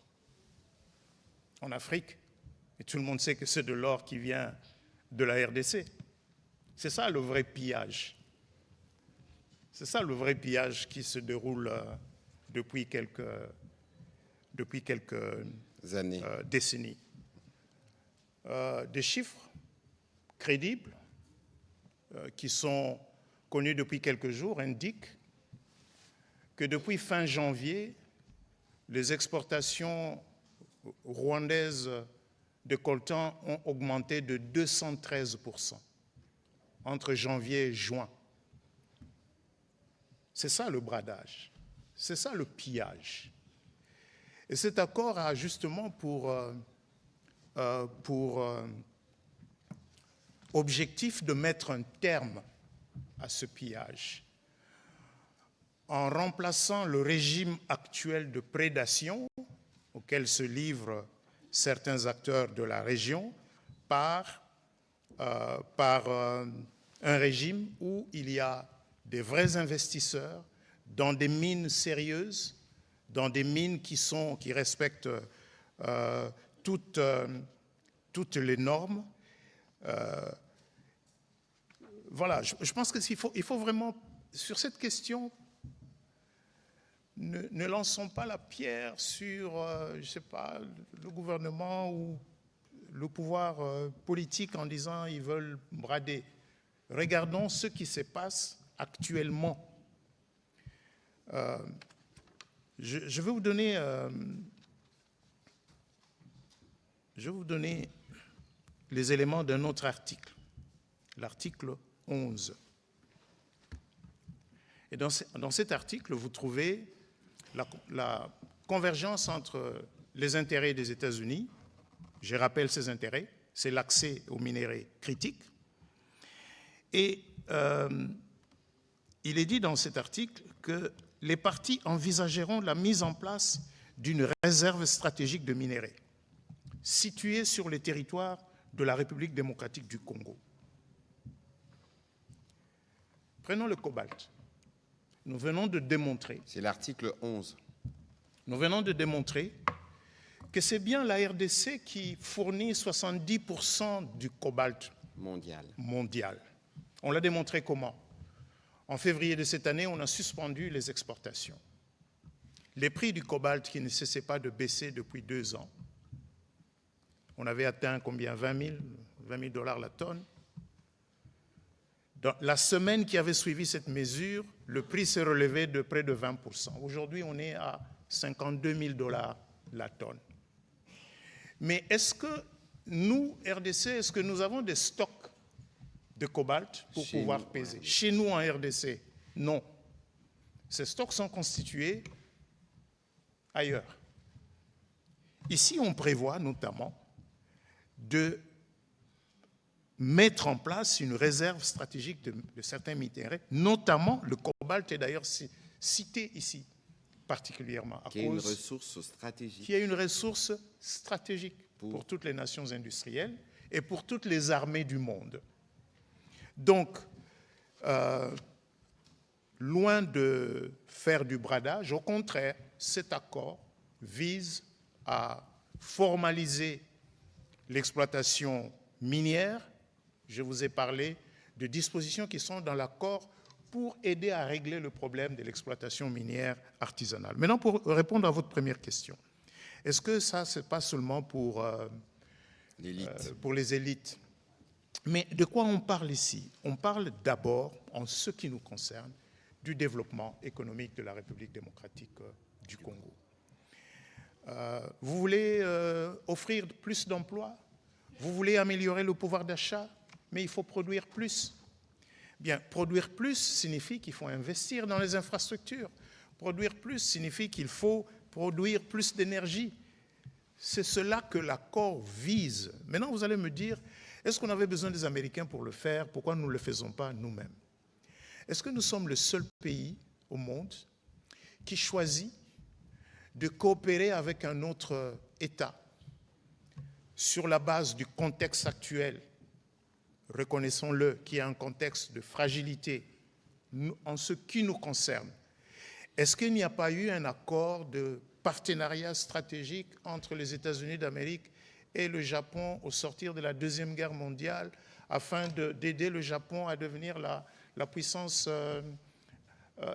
S2: en Afrique? Et tout le monde sait que c'est de l'or qui vient de la RDC. C'est ça le vrai pillage. C'est ça le vrai pillage qui se déroule depuis quelques
S1: années,
S2: décennies. Des chiffres crédibles qui sont connus depuis quelques jours indiquent que depuis fin janvier, les exportations rwandaises de coltan ont augmenté de 213% entre janvier et juin. C'est ça le bradage, c'est ça le pillage. Et cet accord a justement pour objectif de mettre un terme à ce pillage en remplaçant le régime actuel de prédation auquel se livrent certains acteurs de la région par un régime où il y a des vrais investisseurs dans des mines sérieuses, dans des mines qui respectent toutes les normes. Voilà, je pense qu'il faut vraiment, sur cette question, ne lançons pas la pierre sur, je ne sais pas, le gouvernement ou le pouvoir politique en disant qu'ils veulent brader. Regardons ce qui se passe actuellement. Je vais vous donner les éléments d'un autre article, l'article 11. Et dans cet article, vous trouvez la convergence entre les intérêts des États-Unis, je rappelle ces intérêts, c'est l'accès aux minéraux critiques, et il est dit dans cet article que les parties envisageront la mise en place d'une réserve stratégique de minéraux située sur les territoires de la République démocratique du Congo. Prenons le cobalt. Nous venons de démontrer...
S1: C'est l'article 11.
S2: Nous venons de démontrer que c'est bien la RDC qui fournit 70% du cobalt mondial. On l'a démontré comment? En février de cette année, on a suspendu les exportations. Les prix du cobalt qui ne cessaient pas de baisser depuis 2 ans, on avait atteint combien? 20 000 $ la tonne. Dans la semaine qui avait suivi cette mesure, le prix s'est relevé de près de 20%. Aujourd'hui, on est à 52 000 $ la tonne. Mais est-ce que nous, RDC, est-ce que nous avons des stocks de cobalt pour pouvoir peser? Chez nous, en RDC, non. Ces stocks sont constitués ailleurs. Ici, on prévoit notamment de mettre en place une réserve stratégique de certains minéraux, notamment le cobalt est d'ailleurs cité ici particulièrement.
S1: Qui est une ressource stratégique.
S2: Qui est une ressource stratégique pour toutes les nations industrielles et pour toutes les armées du monde. Donc, loin de faire du bradage, au contraire, cet accord vise à formaliser l'exploitation minière. Je vous ai parlé de dispositions qui sont dans l'accord pour aider à régler le problème de l'exploitation minière artisanale. Maintenant, pour répondre à votre première question, est-ce que ça, ce n'est pas seulement pour les élites? Mais de quoi on parle ici? On parle d'abord, en ce qui nous concerne, du développement économique de la République démocratique du Congo. Vous voulez offrir plus d'emplois? Vous voulez améliorer le pouvoir d'achat? mais il faut produire plus. Bien, produire plus signifie qu'il faut investir dans les infrastructures. Produire plus signifie qu'il faut produire plus d'énergie. C'est cela que l'accord vise. Maintenant, vous allez me dire, est-ce qu'on avait besoin des Américains pour le faire? Pourquoi nous ne le faisons pas nous-mêmes? Est-ce que nous sommes le seul pays au monde qui choisit de coopérer avec un autre État sur la base du contexte actuel, reconnaissons-le, qui est un contexte de fragilité en ce qui nous concerne? Est-ce qu'il n'y a pas eu un accord de partenariat stratégique entre les États-Unis d'Amérique et le Japon au sortir de la Deuxième Guerre mondiale afin d'aider le Japon à devenir la puissance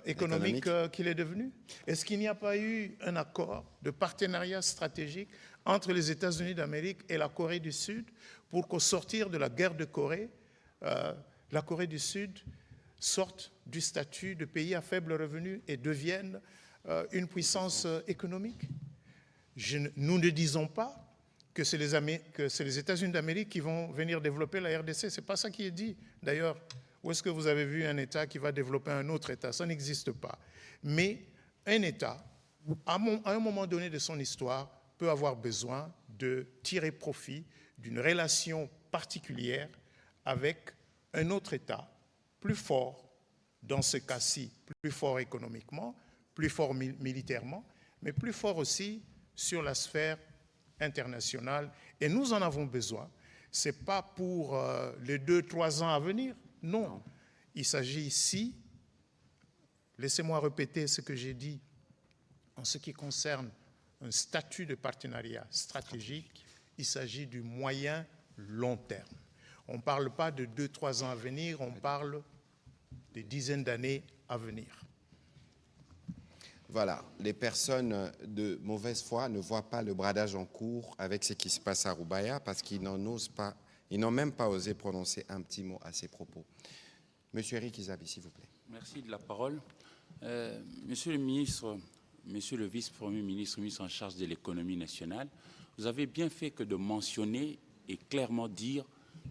S2: économique qu'il est devenu? Est-ce qu'il n'y a pas eu un accord de partenariat stratégique entre les États-Unis d'Amérique et la Corée du Sud pour qu'au sortir de la guerre de Corée, la Corée du Sud sorte du statut de pays à faible revenu et devienne une puissance économique? Nous ne disons pas que c'est les États-Unis d'Amérique qui vont venir développer la RDC. Ce n'est pas ça qui est dit. D'ailleurs, où est-ce que vous avez vu un État qui va développer un autre État? Ça n'existe pas. Mais un État, à un moment donné de son histoire, peut avoir besoin de tirer profit d'une relation particulière avec un autre État, plus fort, dans ce cas-ci, plus fort économiquement, plus fort militairement, mais plus fort aussi sur la sphère internationale. Et nous en avons besoin. Ce n'est pas pour les 2-3 ans à venir. Non. Il s'agit ici, laissez-moi répéter ce que j'ai dit en ce qui concerne un statut de partenariat stratégique, il s'agit du moyen long terme. On ne parle pas de 2-3 ans à venir, on parle des dizaines d'années à venir.
S1: Voilà, les personnes de mauvaise foi ne voient pas le bradage en cours avec ce qui se passe à Roubaïa parce qu'ils n'ont même pas osé prononcer un petit mot à ces propos. Monsieur Eric Izabi, s'il vous plaît.
S4: Merci de la parole. Monsieur le ministre, Monsieur le vice-premier ministre, ministre en charge de l'économie nationale, vous avez bien fait que de mentionner et clairement dire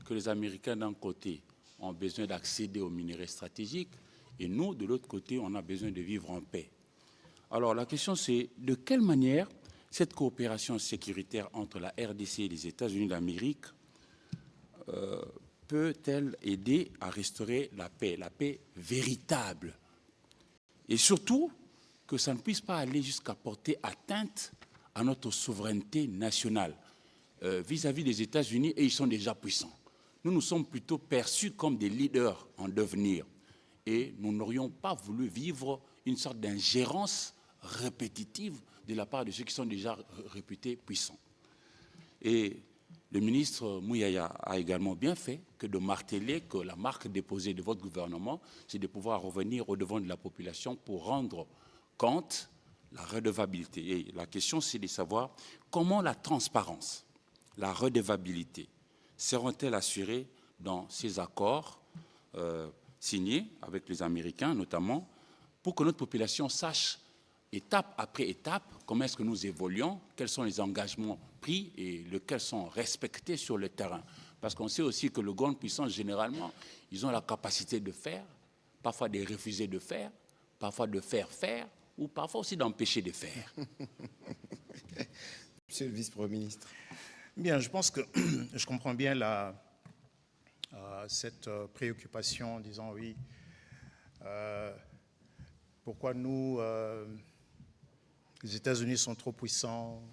S4: que les Américains d'un côté ont besoin d'accéder aux minerais stratégiques et nous, de l'autre côté, on a besoin de vivre en paix. Alors la question c'est de quelle manière cette coopération sécuritaire entre la RDC et les États-Unis d'Amérique peut-elle aider à restaurer la paix véritable? Et surtout, que ça ne puisse pas aller jusqu'à porter atteinte à notre souveraineté nationale vis-à-vis des États-Unis, et ils sont déjà puissants. Nous sommes plutôt perçus comme des leaders en devenir, et nous n'aurions pas voulu vivre une sorte d'ingérence répétitive de la part de ceux qui sont déjà réputés puissants. Et le ministre Mouyaya a également bien fait que de marteler que la marque déposée de votre gouvernement, c'est de pouvoir revenir au devant de la population pour rendre compte la redevabilité. Et la question, c'est de savoir comment la transparence, la redevabilité, seront-elles assurées dans ces accords signés avec les Américains, notamment, pour que notre population sache, étape après étape, comment est-ce que nous évoluons, quels sont les engagements pris et lesquels sont respectés sur le terrain. Parce qu'on sait aussi que les grandes puissances, généralement, ils ont la capacité de faire, parfois de refuser de faire, parfois de faire faire, ou parfois aussi d'empêcher de faire.
S1: Monsieur le vice-premier ministre.
S2: Bien, je pense que je comprends bien cette préoccupation en disant oui, pourquoi nous, les États-Unis sont trop puissants,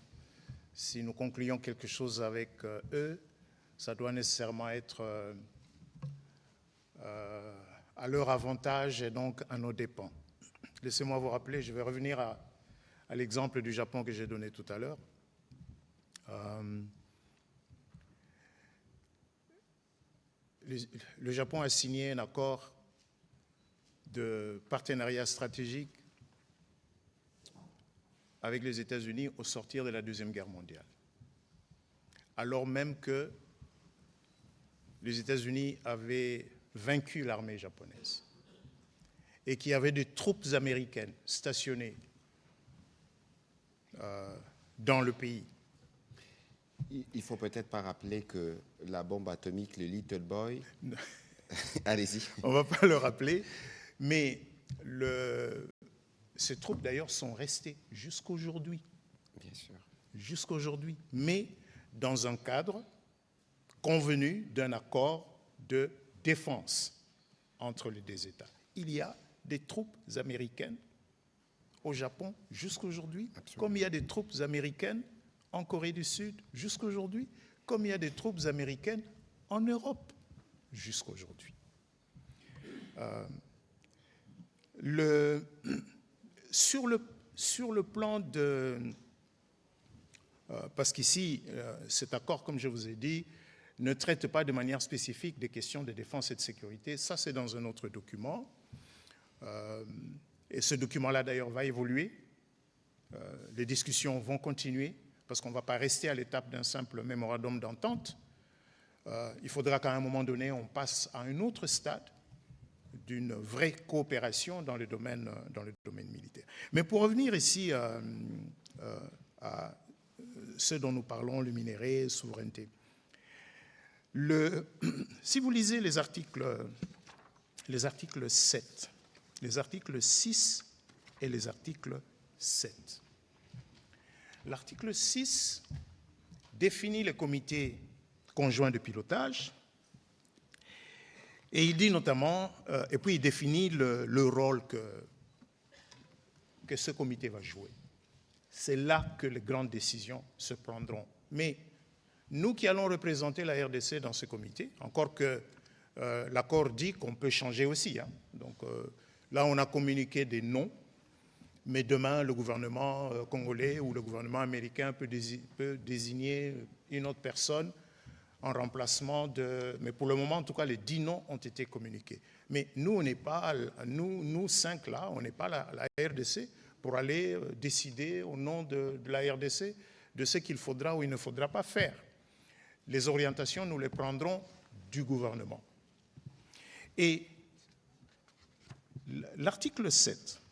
S2: si nous concluons quelque chose avec eux, ça doit nécessairement être à leur avantage et donc à nos dépens. Laissez-moi vous rappeler, je vais revenir à l'exemple du Japon que j'ai donné tout à l'heure. Le Japon a signé un accord de partenariat stratégique avec les États-Unis au sortir de la Deuxième Guerre mondiale, alors même que les États-Unis avaient vaincu l'armée japonaise et qu'il y avait des troupes américaines stationnées dans le pays.
S1: Il ne faut peut-être pas rappeler que la bombe atomique, le Little Boy... Allez-y.
S2: On ne va pas le rappeler, mais ces troupes d'ailleurs sont restées jusqu'aujourd'hui.
S1: Bien sûr.
S2: Jusqu'aujourd'hui, mais dans un cadre convenu d'un accord de défense entre les deux États. Il y a des troupes américaines au Japon jusqu'aujourd'hui, comme il y a des troupes américaines en Corée du Sud jusqu'aujourd'hui, comme il y a des troupes américaines en Europe jusqu'aujourd'hui. Sur le plan de... parce qu'ici, cet accord, comme je vous ai dit, ne traite pas de manière spécifique des questions de défense et de sécurité. Ça, c'est dans un autre document. Et ce document-là, d'ailleurs, va évoluer. Les discussions vont continuer, parce qu'on ne va pas rester à l'étape d'un simple mémorandum d'entente. Il faudra qu'à un moment donné, on passe à un autre stade d'une vraie coopération dans le domaine militaire. Mais pour revenir ici à ce dont nous parlons, le minerai, souveraineté. Si vous lisez les articles 7, les articles 6 et les articles 7, l'article 6 définit les comités conjoints de pilotage et il dit notamment, et puis il définit le rôle que ce comité va jouer. C'est là que les grandes décisions se prendront. Mais nous qui allons représenter la RDC dans ce comité, encore que l'accord dit qu'on peut changer aussi. Hein. Donc là, on a communiqué des noms, mais demain, le gouvernement congolais ou le gouvernement américain peut désigner une autre personne en remplacement de... Mais pour le moment, en tout cas, les 10 noms ont été communiqués. Mais nous, on n'est pas, nous 5 là, on n'est pas la RDC pour aller décider au nom de la RDC de ce qu'il faudra ou il ne faudra pas faire. Les orientations, nous les prendrons du gouvernement. Et l'article 7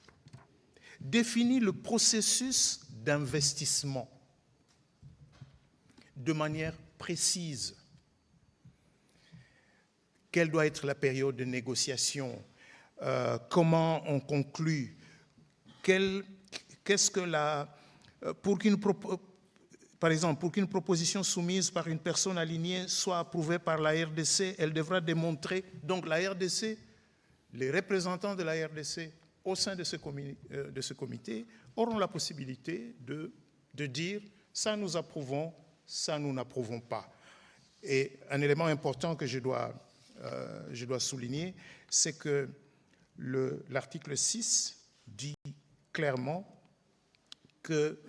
S2: définit le processus d'investissement de manière précise. Quelle doit être la période de négociation? Comment on conclut? Qu'est-ce que par exemple, pour qu'une proposition soumise par une personne alignée soit approuvée par la RDC, elle devra démontrer, donc la RDC, les représentants de la RDC au sein de ce comité auront la possibilité de dire ça nous approuvons, ça nous n'approuvons pas. Et un élément important que je dois souligner, c'est que l'article 6 dit clairement que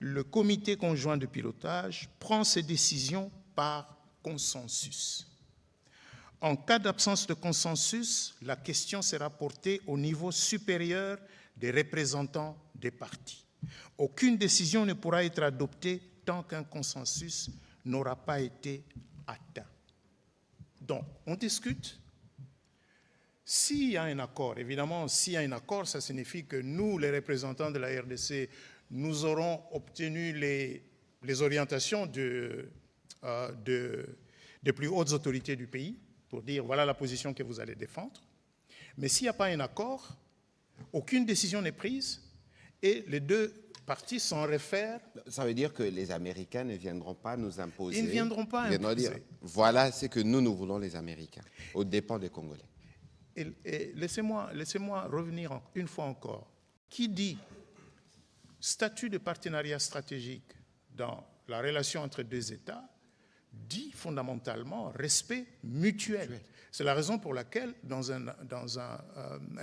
S2: le comité conjoint de pilotage prend ses décisions par consensus. En cas d'absence de consensus, la question sera portée au niveau supérieur des représentants des partis. Aucune décision ne pourra être adoptée tant qu'un consensus n'aura pas été atteint. Donc, on discute. S'il y a un accord, évidemment, s'il y a un accord, ça signifie que nous, les représentants de la RDC, nous aurons obtenu les orientations des plus hautes autorités du pays pour dire voilà la position que vous allez défendre. Mais s'il n'y a pas un accord, aucune décision n'est prise et les deux parties s'en réfèrent.
S1: Ça veut dire que les Américains ne viendront pas nous imposer.
S2: Ils ne viendront pas imposer.
S1: Dire, voilà ce que nous voulons, les Américains, aux dépens des Congolais.
S2: Et laissez-moi revenir une fois encore. Qui dit statut de partenariat stratégique dans la relation entre deux États dit fondamentalement respect mutuel. C'est la raison pour laquelle, dans un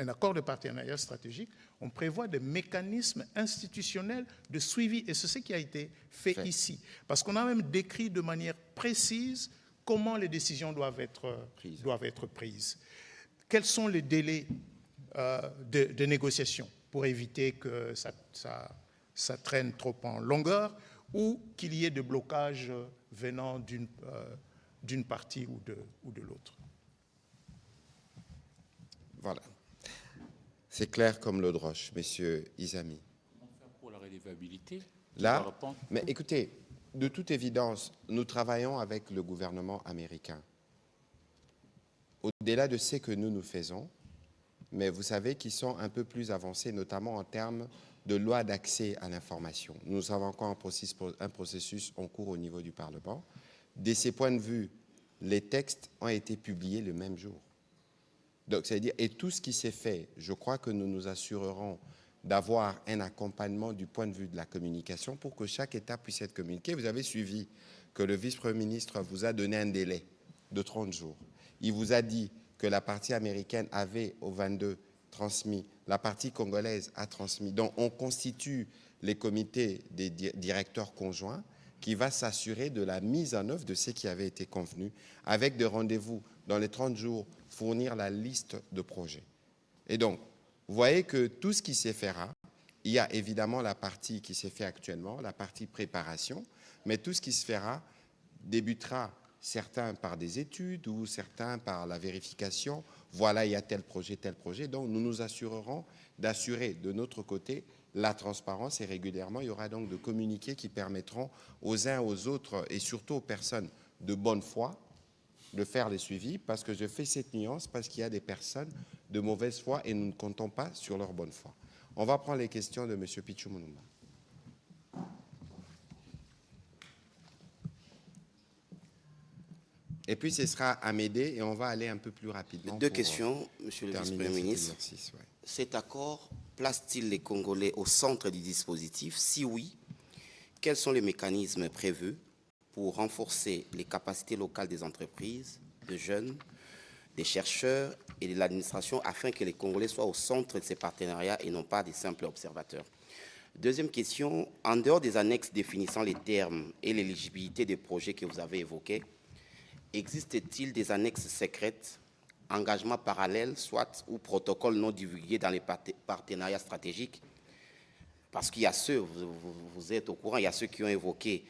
S2: accord de partenariat stratégique, on prévoit des mécanismes institutionnels de suivi. Et c'est ce qui a été fait ici. Parce qu'on a même décrit de manière précise comment les décisions doivent être prises. Quels sont les délais de négociation pour éviter que ça traîne trop en longueur ou qu'il y ait de blocages venant d'une partie ou de l'autre.
S1: Voilà. C'est clair comme l'eau de roche, Monsieur Izami.
S4: Comment faire pour la relevabilité?
S1: Là, mais écoutez, de toute évidence, nous travaillons avec le gouvernement américain. Au-delà de ce que nous faisons, mais vous savez qu'ils sont un peu plus avancés, notamment en termes de loi d'accès à l'information. Nous avons encore un processus en cours au niveau du Parlement. De ces points de vue, les textes ont été publiés le même jour. Donc, c'est-à-dire, et tout ce qui s'est fait, je crois que nous nous assurerons d'avoir un accompagnement du point de vue de la communication pour que chaque étape puisse être communiquée. Vous avez suivi que le vice-premier ministre vous a donné un délai de 30 jours. Il vous a dit que la partie américaine avait au 22 transmis, la partie congolaise a transmis. Donc, on constitue les comités des directeurs conjoints qui va s'assurer de la mise en œuvre de ce qui avait été convenu, avec des rendez-vous dans les 30 jours, fournir la liste de projets. Et donc, vous voyez que tout ce qui s'est fera, il y a évidemment la partie qui s'est fait actuellement, la partie préparation, mais tout ce qui se fera débutera, certains par des études ou certains par la vérification. Voilà, il y a tel projet, tel projet. Donc, nous nous assurerons d'assurer de notre côté la transparence et régulièrement, il y aura donc de communiqués qui permettront aux uns aux autres et surtout aux personnes de bonne foi de faire les suivis, parce que je fais cette nuance, parce qu'il y a des personnes de mauvaise foi et nous ne comptons pas sur leur bonne foi. On va prendre les questions de M. Pichou Mounouba. Et puis ce sera Amédée et on va aller un peu plus rapidement.
S5: Deux questions, Monsieur le Vice-Premier ministre.
S1: Ouais.
S5: Cet accord place-t-il les Congolais au centre du dispositif? Si oui, quels sont les mécanismes prévus pour renforcer les capacités locales des entreprises, des jeunes, des chercheurs et de l'administration afin que les Congolais soient au centre de ces partenariats et non pas des simples observateurs? Deuxième question, en dehors des annexes définissant les termes et l'éligibilité des projets que vous avez évoqués, existe-t-il des annexes secrètes, engagements parallèles, soit ou protocoles non divulgués dans les partenariats stratégiques? Parce qu'il y a ceux, vous êtes au courant, il y a ceux qui ont évoqué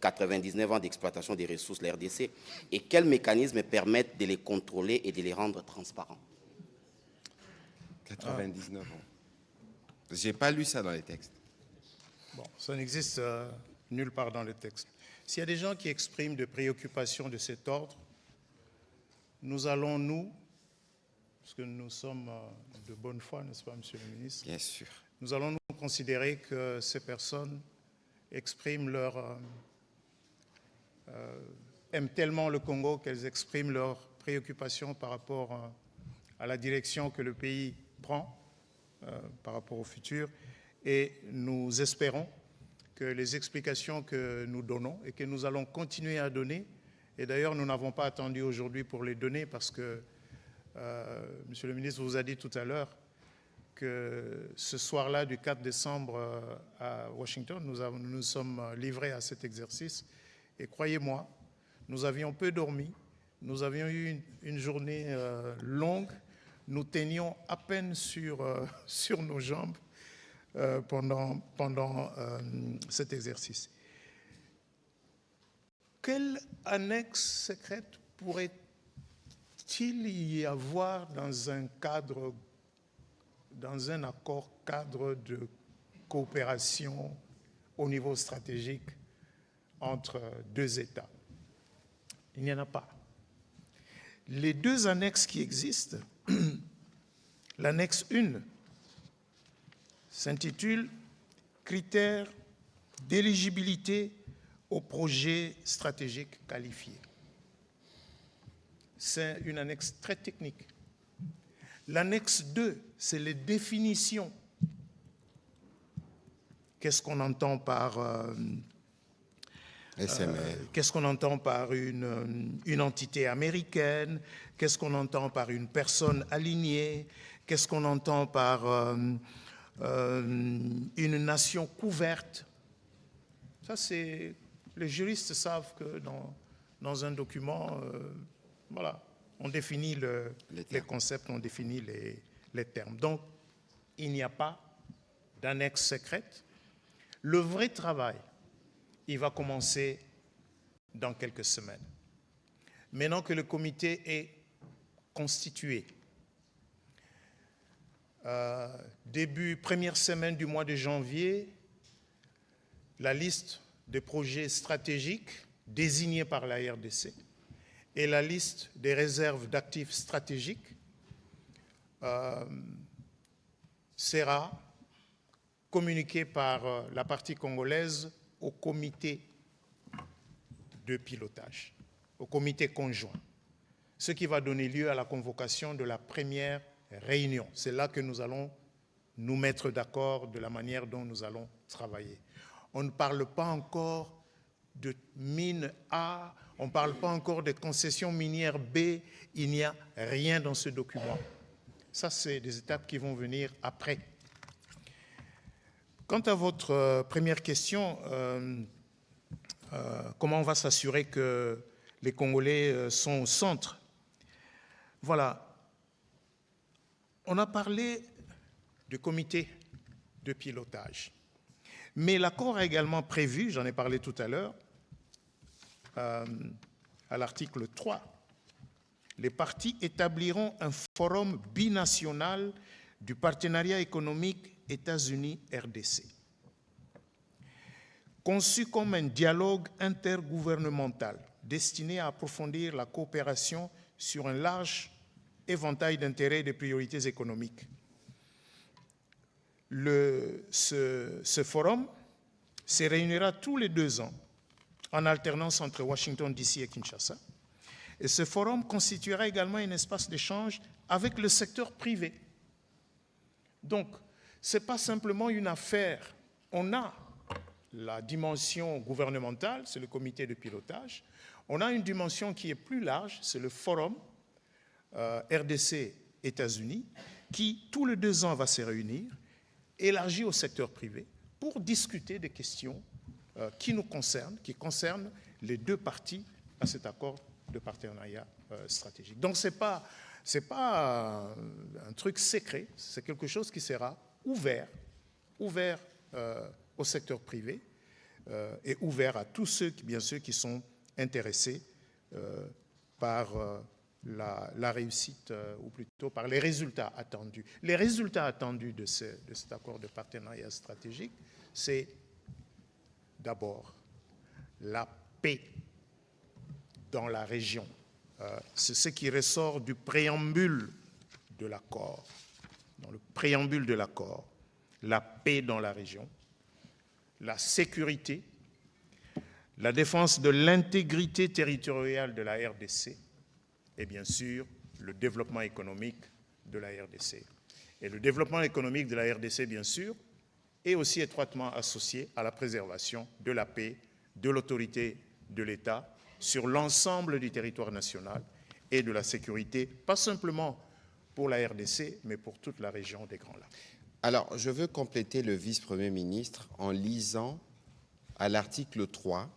S5: 99 ans d'exploitation des ressources de la RDC. Et quels mécanismes permettent de les contrôler et de les rendre transparents?
S1: 99 ans. Je n'ai pas lu ça dans les textes.
S2: Bon, ça n'existe nulle part dans le texte. S'il y a des gens qui expriment des préoccupations de cet ordre, nous allons, nous, parce que nous sommes de bonne foi, n'est-ce pas, Monsieur le ministre?
S1: Bien sûr.
S2: Nous allons nous considérer que ces personnes expriment aiment tellement le Congo qu'elles expriment leurs préoccupations par rapport à la direction que le pays prend par rapport au futur. Et nous espérons que les explications que nous donnons et que nous allons continuer à donner, et d'ailleurs nous n'avons pas attendu aujourd'hui pour les donner parce que Monsieur le ministre vous a dit tout à l'heure que ce soir-là du 4 décembre à Washington, nous sommes livrés à cet exercice. Et croyez-moi, nous avions peu dormi, nous avions eu une journée longue, nous tenions à peine sur nos jambes pendant cet exercice. Quelle annexe secrète pourrait-il y avoir dans un accord cadre de coopération au niveau stratégique entre deux États? Il n'y en a pas. Les deux annexes qui existent, l'annexe 1 s'intitule « Critères d'éligibilité aux projets stratégiques qualifiés ». C'est une annexe très technique. L'annexe 2, c'est les définitions. Qu'est-ce qu'on entend par qu'est-ce qu'on entend par une entité américaine? Qu'est-ce qu'on entend par une personne alignée? Qu'est-ce qu'on entend par une nation couverte? Ça, c'est... Les juristes savent que dans un document, voilà, on définit les concepts, on définit les termes. Donc, il n'y a pas d'annexe secrète. Le vrai travail, il va commencer dans quelques semaines. Maintenant que le comité est constitué, première semaine du mois de janvier, la liste des projets stratégiques désignés par la RDC et la liste des réserves d'actifs stratégiques sera communiquée par la partie congolaise au comité de pilotage, au comité conjoint, ce qui va donner lieu à la convocation de la première réunion. C'est là que nous allons nous mettre d'accord de la manière dont nous allons travailler. On ne parle pas encore de mine A, on ne parle pas encore de concessions minières B, il n'y a rien dans ce document. Ça, c'est des étapes qui vont venir après. Quant à votre première question, comment on va s'assurer que les Congolais sont au centre? Voilà. On a parlé de comité de pilotage. Mais l'accord a également prévu, j'en ai parlé tout à l'heure, à l'article 3, les parties établiront un forum binational du partenariat économique États-Unis-RDC, conçu comme un dialogue intergouvernemental destiné à approfondir la coopération sur un large éventail d'intérêts et de priorités économiques. Ce forum se réunira tous les 2 ans en alternance entre Washington DC et Kinshasa. Et ce forum constituera également un espace d'échange avec le secteur privé. Donc, ce n'est pas simplement une affaire. On a la dimension gouvernementale, c'est le comité de pilotage. On a une dimension qui est plus large, c'est le forum RDC-États-Unis, qui, tous les 2 ans, va se réunir, élargi au secteur privé, pour discuter des questions qui nous concernent, qui concernent les 2 parties à cet accord de partenariat stratégique. Donc, ce n'est pas un truc secret, c'est quelque chose qui sera ouvert au secteur privé et ouvert à tous ceux, bien sûr, qui sont intéressés par la réussite, ou plutôt par les résultats attendus. Les résultats attendus de cet accord de partenariat stratégique, c'est d'abord la paix dans la région. C'est ce qui ressort du préambule de l'accord. Dans le préambule de l'accord, la paix dans la région, la sécurité, la défense de l'intégrité territoriale de la RDC, et bien sûr, le développement économique de la RDC. Et le développement économique de la RDC, bien sûr, est aussi étroitement associé à la préservation de la paix, de l'autorité de l'État sur l'ensemble du territoire national et de la sécurité, pas simplement pour la RDC, mais pour toute la région des Grands Lacs.
S1: Alors, je veux compléter le vice-premier ministre en lisant à l'article 3,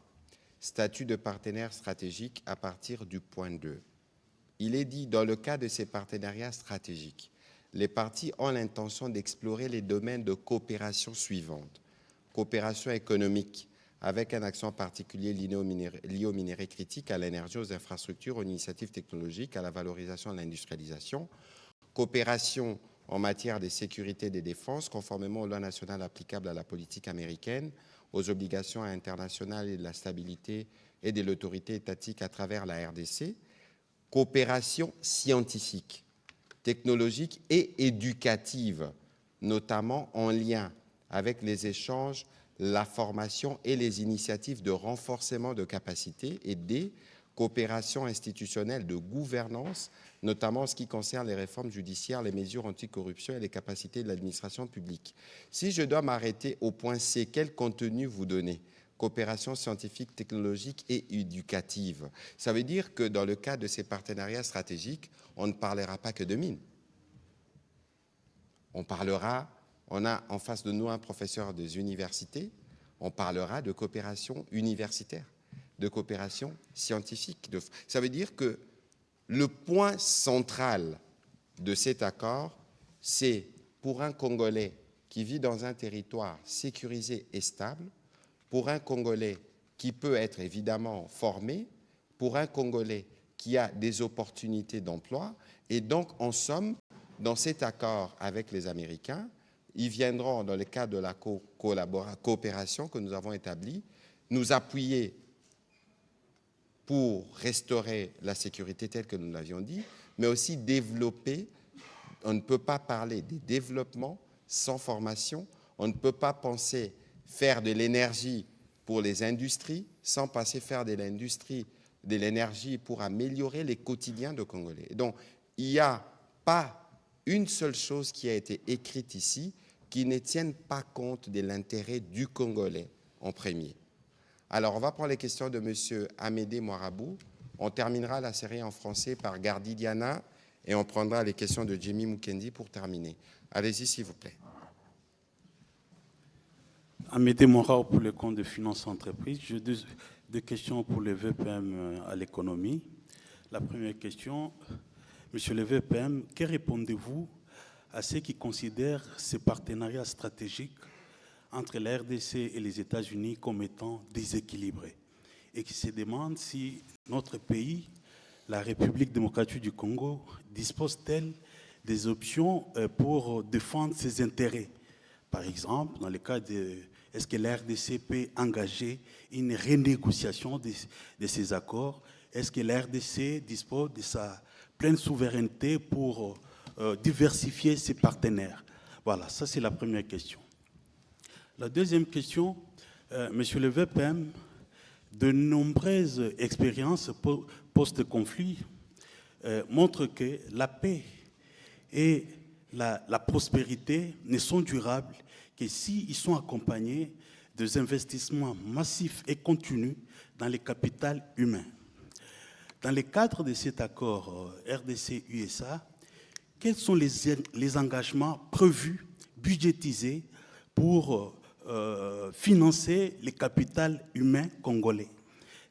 S1: statut de partenaire stratégique à partir du point 2. Il est dit, dans le cas de ces partenariats stratégiques, les parties ont l'intention d'explorer les domaines de coopération suivantes. Coopération économique, avec un accent particulier lié aux minerais critiques, à l'énergie, aux infrastructures, aux initiatives technologiques, à la valorisation et à l'industrialisation. Coopération en matière de sécurité et de défense, conformément aux lois nationales applicables à la politique américaine, aux obligations internationales et de la stabilité et de l'autorité étatique à travers la RDC. Coopération scientifique, technologique et éducative, notamment en lien avec les échanges, la formation et les initiatives de renforcement de capacités, et des coopérations institutionnelles de gouvernance, notamment en ce qui concerne les réformes judiciaires, les mesures anticorruption et les capacités de l'administration publique. Si je dois m'arrêter au point C, quel contenu vous donnez ? Coopération scientifique, technologique et éducative. Ça veut dire que dans le cadre de ces partenariats stratégiques, on ne parlera pas que de mines. On a en face de nous un professeur des universités, on parlera de coopération universitaire, de coopération scientifique. Ça veut dire que le point central de cet accord, c'est pour un Congolais qui vit dans un territoire sécurisé et stable, pour un Congolais qui peut être évidemment formé, pour un Congolais qui a des opportunités d'emploi. Et donc, en somme, dans cet accord avec les Américains, ils viendront, dans le cadre de la coopération que nous avons établie, nous appuyer pour restaurer la sécurité telle que nous l'avions dit, mais aussi développer. On ne peut pas parler des développements sans formation. On ne peut pas penser faire de l'énergie pour les industries sans passer faire de l'industrie, de l'énergie pour améliorer les quotidiens de Congolais. Donc, il n'y a pas une seule chose qui a été écrite ici qui ne tienne pas compte de l'intérêt du Congolais en premier. Alors, on va prendre les questions de M. Amédée Moirabou. On terminera la série en français par Gardi Diana et on prendra les questions de Jimmy Mukendi pour terminer. Allez-y, s'il vous plaît.
S6: Amédée Moirabou pour le compte de finances entreprises. J'ai deux questions pour le VPM à l'économie. La première question, Monsieur le VPM, que répondez-vous à ceux qui considèrent ces partenariats stratégiques entre la RDC et les États-Unis comme étant déséquilibrés et qui se demandent si notre pays, la République démocratique du Congo, dispose-t-elle des options pour défendre ses intérêts? Par exemple, dans le cas de... Est-ce que la RDC peut engager une renégociation de ces accords? Est-ce que la RDC dispose de sa pleine souveraineté pour diversifier ses partenaires? Voilà, ça c'est la première question. La deuxième question, Monsieur le VPM, de nombreuses expériences post-conflit montrent que la paix et la prospérité ne sont durables que s'ils sont accompagnés des investissements massifs et continus dans les capitales humains. Dans le cadre de cet accord RDC-USA, quels sont les engagements prévus, budgétisés pour financer les capitales humains congolais,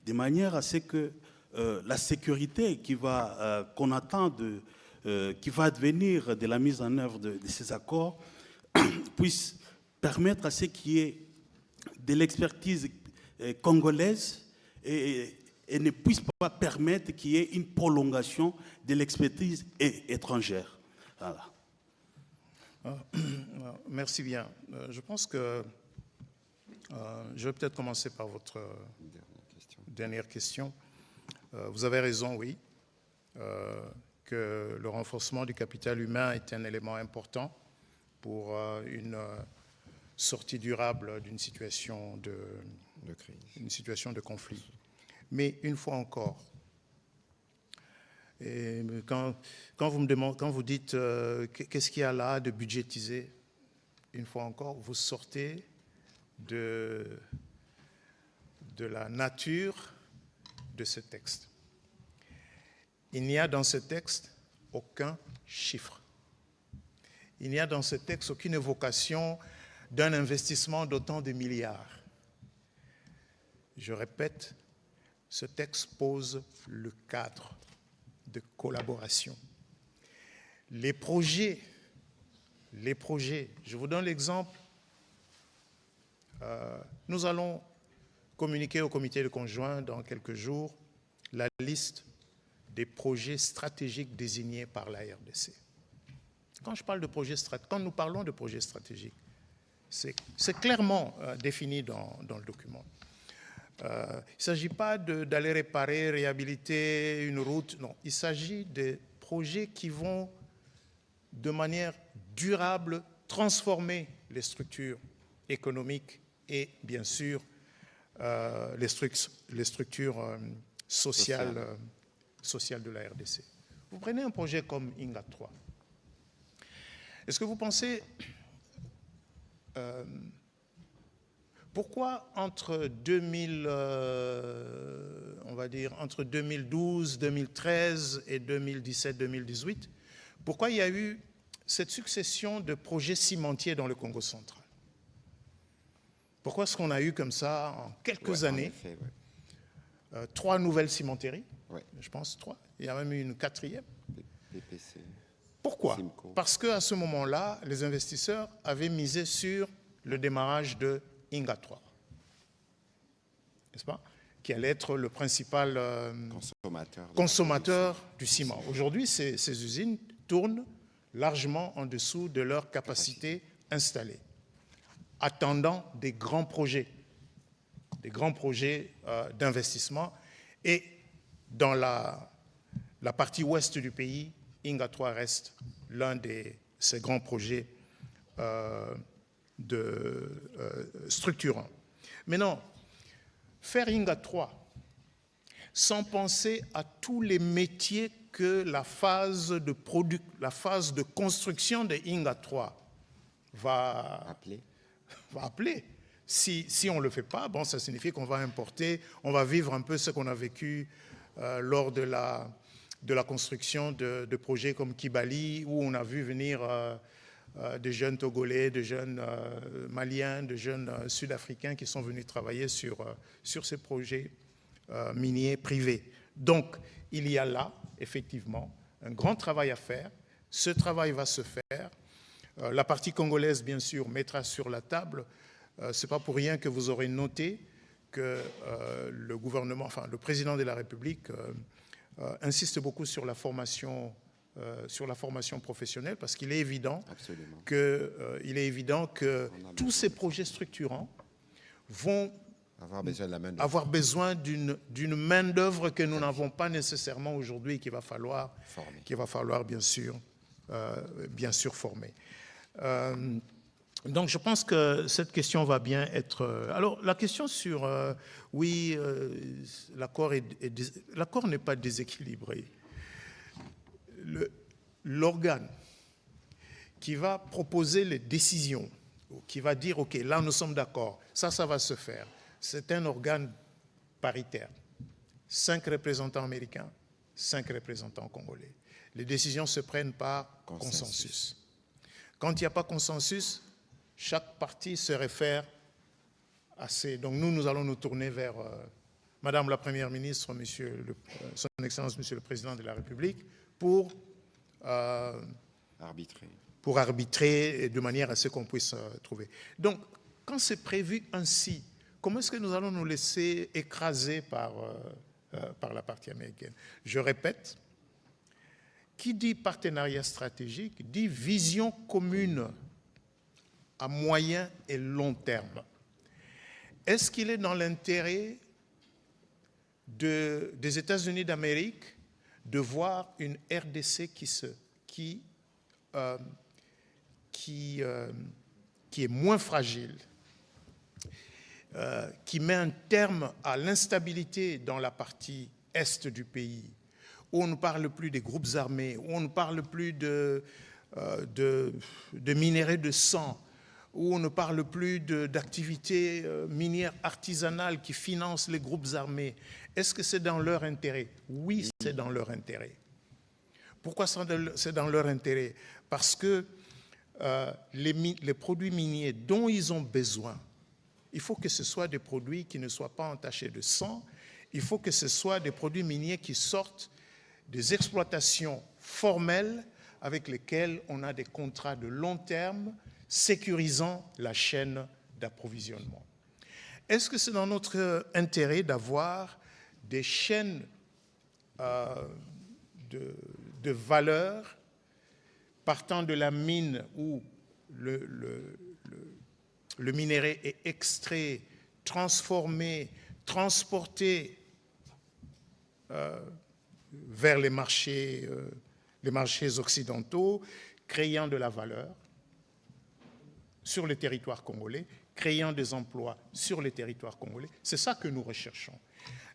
S6: de manière à ce que la sécurité qu'on attend qui va advenir de la mise en œuvre de ces accords puisse permettre à ce qu'il y ait de l'expertise congolaise et ne puisse pas permettre qu'il y ait une prolongation de l'expertise étrangère. Voilà.
S2: Merci bien. Je pense que je vais peut-être commencer par votre dernière question. Vous avez raison, oui, que le renforcement du capital humain est un élément important pour une sortie durable d'une situation de crise, une situation de conflit. Mais une fois encore, et quand vous dites qu'est-ce qu'il y a là de budgétisé, une fois encore, vous sortez de la nature de ce texte. Il n'y a dans ce texte aucun chiffre. Il n'y a dans ce texte aucune évocation d'un investissement d'autant de milliards. Je répète, ce texte pose le cadre de collaboration. Les projets, je vous donne l'exemple, nous allons communiquer au comité de conjoint dans quelques jours la liste des projets stratégiques désignés par la RDC. Quand nous parlons de projets stratégiques, c'est clairement défini dans le document. Il ne s'agit pas d'aller réparer, réhabiliter une route, non. Il s'agit de projets qui vont, de manière durable, transformer les structures économiques et, bien sûr, les structures sociales de la RDC. Vous prenez un projet comme Inga 3. Est-ce que vous pensez... pourquoi entre 2012, 2013 et 2017, 2018, pourquoi il y a eu cette succession de projets cimentiers dans le Congo central? Pourquoi est-ce qu'on a eu comme ça, en quelques années, en effet, 3 nouvelles cimenteries, je pense 3, il y a même eu une 4e.
S1: PPC.
S2: Pourquoi?
S1: Simco.
S2: Parce qu'à ce moment-là, les investisseurs avaient misé sur le démarrage de Inga 3, n'est-ce pas? Qui allait être le principal consommateur du ciment. Aujourd'hui, ces usines tournent largement en dessous de leur capacité installée, attendant des grands projets. grands projets d'investissement. Et dans la partie ouest du pays, Inga 3 reste l'un de ces grands projets structurants. Maintenant, faire Inga 3 sans penser à tous les métiers que la phase de construction de Inga 3 va appeler. Si on ne le fait pas, bon, ça signifie qu'on va importer, on va vivre un peu ce qu'on a vécu lors de la construction de projets comme Kibali, où on a vu venir des jeunes Togolais, des jeunes Maliens, des jeunes Sud-Africains qui sont venus travailler sur ces projets miniers privés. Donc, il y a là, effectivement, un grand travail à faire. Ce travail va se faire. La partie congolaise, bien sûr, mettra sur la table. Ce n'est pas pour rien que vous aurez noté que le gouvernement, enfin le président de la République insiste beaucoup sur la formation professionnelle, parce qu'il est évident que tous ces projets structurants vont avoir besoin d'une main-d'œuvre que nous n'avons pas nécessairement aujourd'hui, qu'il va falloir bien sûr former. Donc je pense que cette question va bien être... Alors la question sur... l'accord n'est pas déséquilibré. L'organe qui va proposer les décisions, qui va dire, OK, là nous sommes d'accord, ça va se faire, c'est un organe paritaire. 5 représentants américains, 5 représentants congolais. Les décisions se prennent par consensus. Quand il n'y a pas consensus, chaque parti se réfère à ces... Donc nous allons nous tourner vers Madame la Première ministre, Son Excellence Monsieur le Président de la République, pour arbitrer de manière à ce qu'on puisse trouver. Donc, quand c'est prévu ainsi, comment est-ce que nous allons nous laisser écraser par la partie américaine? Je répète, qui dit partenariat stratégique dit vision commune à moyen et long terme. Est-ce qu'il est dans l'intérêt des États-Unis d'Amérique de voir une RDC qui est moins fragile, qui met un terme à l'instabilité dans la partie est du pays, où on ne parle plus des groupes armés, où on ne parle plus de minerais de sang, où on ne parle plus d'activités minières artisanales qui financent les groupes armés. Est-ce que c'est dans leur intérêt? Oui, c'est dans leur intérêt. Pourquoi c'est dans leur intérêt? Parce que les produits miniers dont ils ont besoin, il faut que ce soit des produits qui ne soient pas entachés de sang, il faut que ce soit des produits miniers qui sortent des exploitations formelles avec lesquelles on a des contrats de long terme sécurisant la chaîne d'approvisionnement. Est-ce que c'est dans notre intérêt d'avoir des chaînes de valeur partant de la mine où le minerai est extrait, transformé, transporté vers les marchés occidentaux, créant de la valeur sur le territoire congolais, créant des emplois sur le territoire congolais? C'est ça que nous recherchons.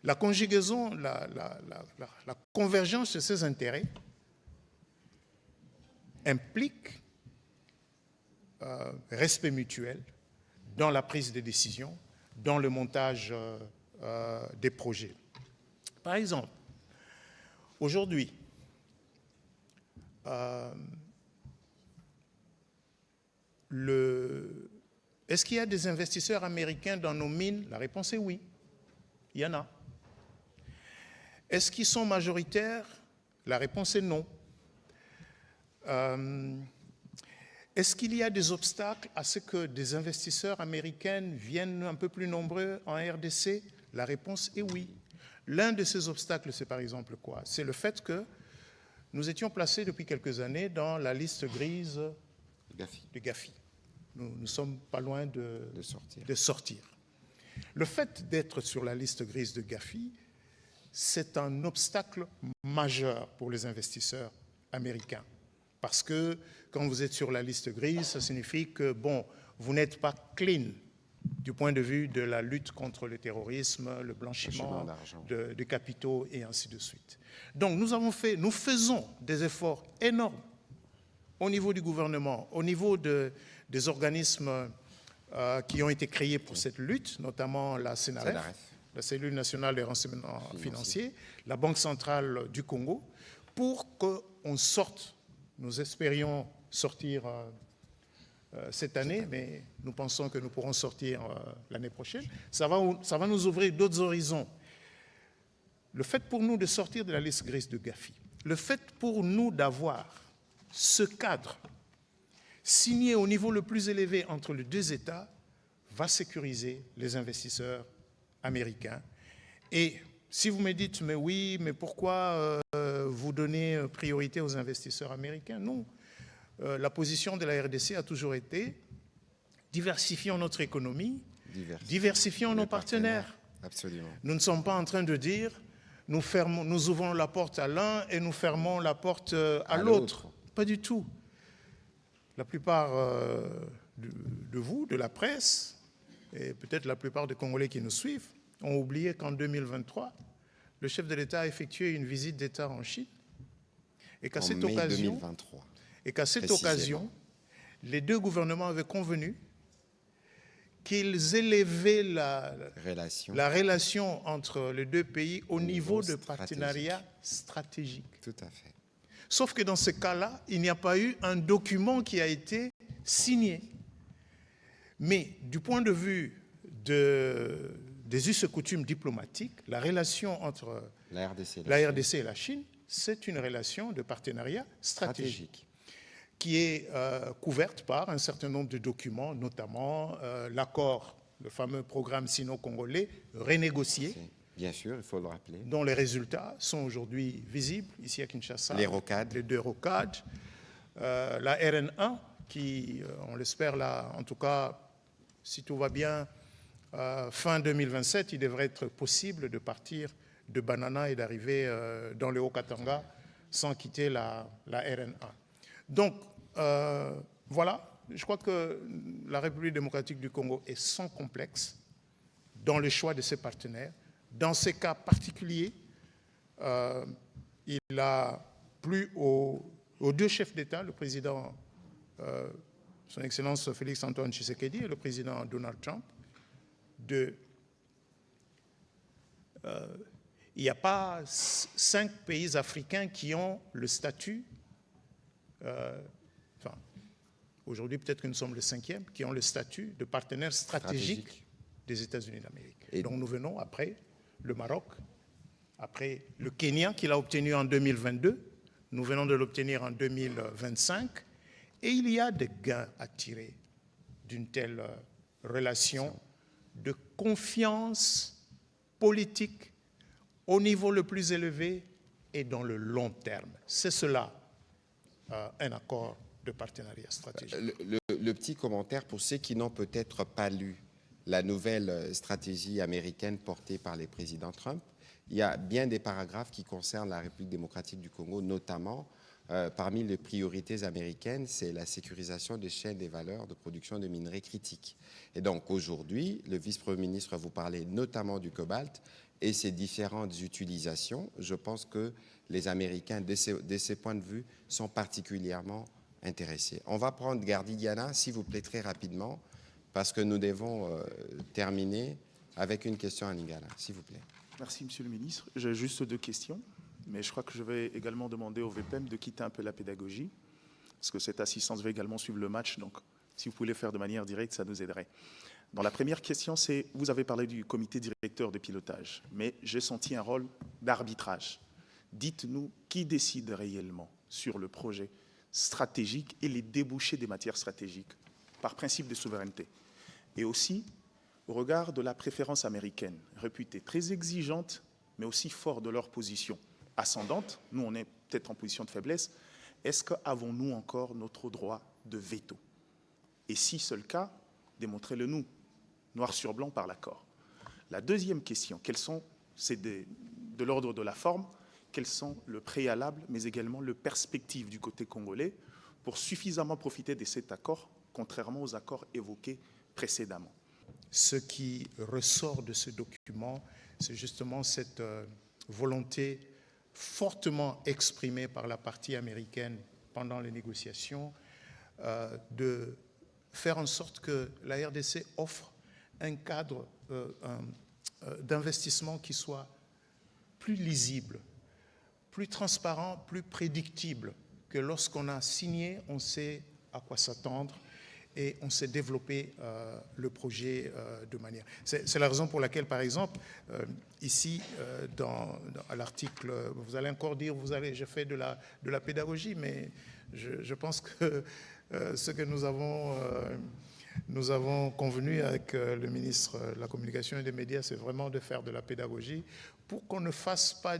S2: La conjugaison, la convergence de ces intérêts implique respect mutuel dans la prise de décision, dans le montage des projets. Par exemple, aujourd'hui, est-ce qu'il y a des investisseurs américains dans nos mines? La réponse est oui, il y en a. Est-ce qu'ils sont majoritaires? La réponse est non. Est-ce qu'il y a des obstacles à ce que des investisseurs américains viennent un peu plus nombreux en RDC? La réponse est oui. L'un de ces obstacles, c'est par exemple quoi? C'est le fait que nous étions placés depuis quelques années dans la liste grise de Gafi. Nous ne sommes pas loin de sortir. Le fait d'être sur la liste grise de Gafi, c'est un obstacle majeur pour les investisseurs américains. Parce que quand vous êtes sur la liste grise, ça signifie que, bon, vous n'êtes pas clean du point de vue de la lutte contre le terrorisme, le blanchiment de capitaux et ainsi de suite. Donc nous faisons des efforts énormes au niveau du gouvernement, au niveau des organismes qui ont été créés pour cette lutte, notamment la CNRF, la Cellule nationale des renseignements financiers, la Banque centrale du Congo, pour qu'on sorte. Nous espérions sortir cette année, mais nous pensons que nous pourrons sortir l'année prochaine. Ça va nous ouvrir d'autres horizons. Le fait pour nous de sortir de la liste grise de Gafi, le fait pour nous d'avoir ce cadre signé au niveau le plus élevé entre les deux États va sécuriser les investisseurs américains. Et si vous me dites, mais oui, mais pourquoi vous donnez priorité aux investisseurs américains? Non. La position de la RDC a toujours été diversifions notre économie, diversifions nos partenaires.
S1: Absolument.
S2: Nous ne sommes pas en train de dire nous ouvrons la porte à l'un et nous fermons la porte à l'autre. Pas du tout. La plupart de vous, de la presse, et peut-être la plupart des Congolais qui nous suivent, ont oublié qu'en 2023, le chef de l'État a effectué une visite d'État en Chine et qu'à cette occasion,
S1: 2023.
S2: Et qu'à cette occasion, les deux gouvernements avaient convenu qu'ils élevaient la relation entre les deux pays au niveau de partenariat stratégique.
S1: Tout à fait.
S2: Sauf que dans ce cas-là, il n'y a pas eu un document qui a été signé. Mais du point de vue des us et coutumes diplomatiques, la relation entre la RDC et la Chine, c'est une relation de partenariat stratégique. Qui est couverte par un certain nombre de documents, notamment l'accord, le fameux programme sino-congolais, renégocié.
S1: Bien sûr, il faut le rappeler.
S2: Dont les résultats sont aujourd'hui visibles, ici à Kinshasa.
S1: Les rocades.
S2: Les deux rocades. La RN1, qui, on l'espère là, en tout cas, si tout va bien, fin 2027, il devrait être possible de partir de Banana et d'arriver dans le Haut-Katanga sans quitter la RN1. Donc, voilà, je crois que la République démocratique du Congo est sans complexe dans le choix de ses partenaires. Dans ces cas particuliers, il a plu aux deux chefs d'État, le président, son Excellence Félix-Antoine Tshisekedi et le président Donald Trump, il n'y a pas 5 pays africains qui ont le statut, aujourd'hui peut-être que nous sommes le 5e, qui ont le statut de partenaire stratégique des États-Unis d'Amérique. Et donc nous venons après le Maroc, après le Kenya qui l'a obtenu en 2022, nous venons de l'obtenir en 2025, et il y a des gains à tirer d'une telle relation de confiance politique au niveau le plus élevé et dans le long terme. C'est cela, un accord de partenariat stratégique.
S1: Le petit commentaire pour ceux qui n'ont peut-être pas lu la nouvelle stratégie américaine portée par les présidents Trump, il y a bien des paragraphes qui concernent la République démocratique du Congo, notamment parmi les priorités américaines, c'est la sécurisation des chaînes des valeurs de production de minerais critiques. Et donc aujourd'hui, le vice-premier ministre vous parlait notamment du cobalt et ses différentes utilisations. Je pense que les Américains, de ces points de vue, sont particulièrement intéressés. On va prendre Gardidiana, s'il vous plaît, très rapidement, parce que nous devons terminer avec une question à Lingala, s'il vous plaît.
S7: Merci, Monsieur le Ministre. J'ai juste 2 questions, mais je crois que je vais également demander au VPM de quitter un peu la pédagogie, parce que cette assistance va également suivre le match, donc si vous pouvez le faire de manière directe, ça nous aiderait. Dans la première question, c'est, vous avez parlé du comité directeur de pilotage, mais j'ai senti un rôle d'arbitrage. Dites-nous qui décide réellement sur le projet stratégique et les débouchés des matières stratégiques, par principe de souveraineté. Et aussi, au regard de la préférence américaine, réputée très exigeante, mais aussi fort de leur position ascendante, nous on est peut-être en position de faiblesse, est-ce qu'avons-nous encore notre droit de veto? Et si c'est le cas, démontrez-le nous, noir sur blanc par l'accord. La deuxième question, c'est de l'ordre de la forme, quels sont le préalable, mais également le perspective du côté congolais pour suffisamment profiter de cet accord, contrairement aux accords évoqués précédemment.
S2: Ce qui ressort de ce document, c'est justement cette volonté fortement exprimée par la partie américaine pendant les négociations de faire en sorte que la RDC offre un cadre d'investissement qui soit plus lisible, plus transparent, plus prédictible, que lorsqu'on a signé, on sait à quoi s'attendre et on s'est développé le projet de manière... C'est la raison pour laquelle, par exemple, ici, à l'article, vous allez encore dire, j'ai fait de la pédagogie, mais je pense que ce que nous avons convenu avec le ministre de la Communication et des Médias, c'est vraiment de faire de la pédagogie pour qu'on ne fasse pas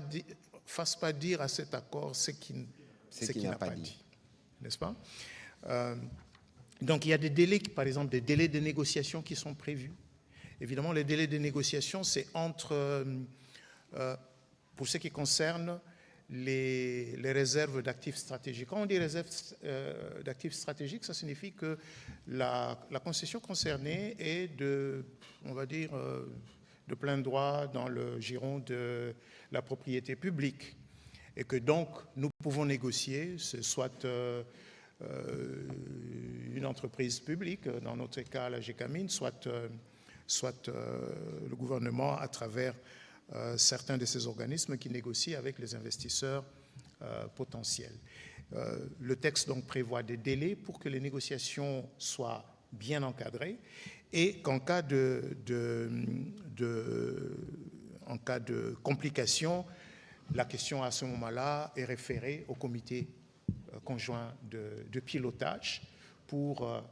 S2: dire à cet accord ce qu'il n'a pas dit. N'est-ce pas? Donc il y a des délais, par exemple des délais de négociation qui sont prévus. Évidemment, les délais de négociation, c'est entre, pour ce qui concerne les réserves d'actifs stratégiques. Quand on dit réserves d'actifs stratégiques, ça signifie que la concession concernée est on va dire, de plein droit dans le giron de la propriété publique. Et que donc, nous pouvons négocier, soit une entreprise publique, dans notre cas la GECAMIN, soit le gouvernement à travers certains de ces organismes qui négocient avec les investisseurs potentiels. Le texte donc prévoit des délais pour que les négociations soient bien encadrées et qu'en cas en cas de complication, la question à ce moment-là est référée au comité conjoint de pilotage pour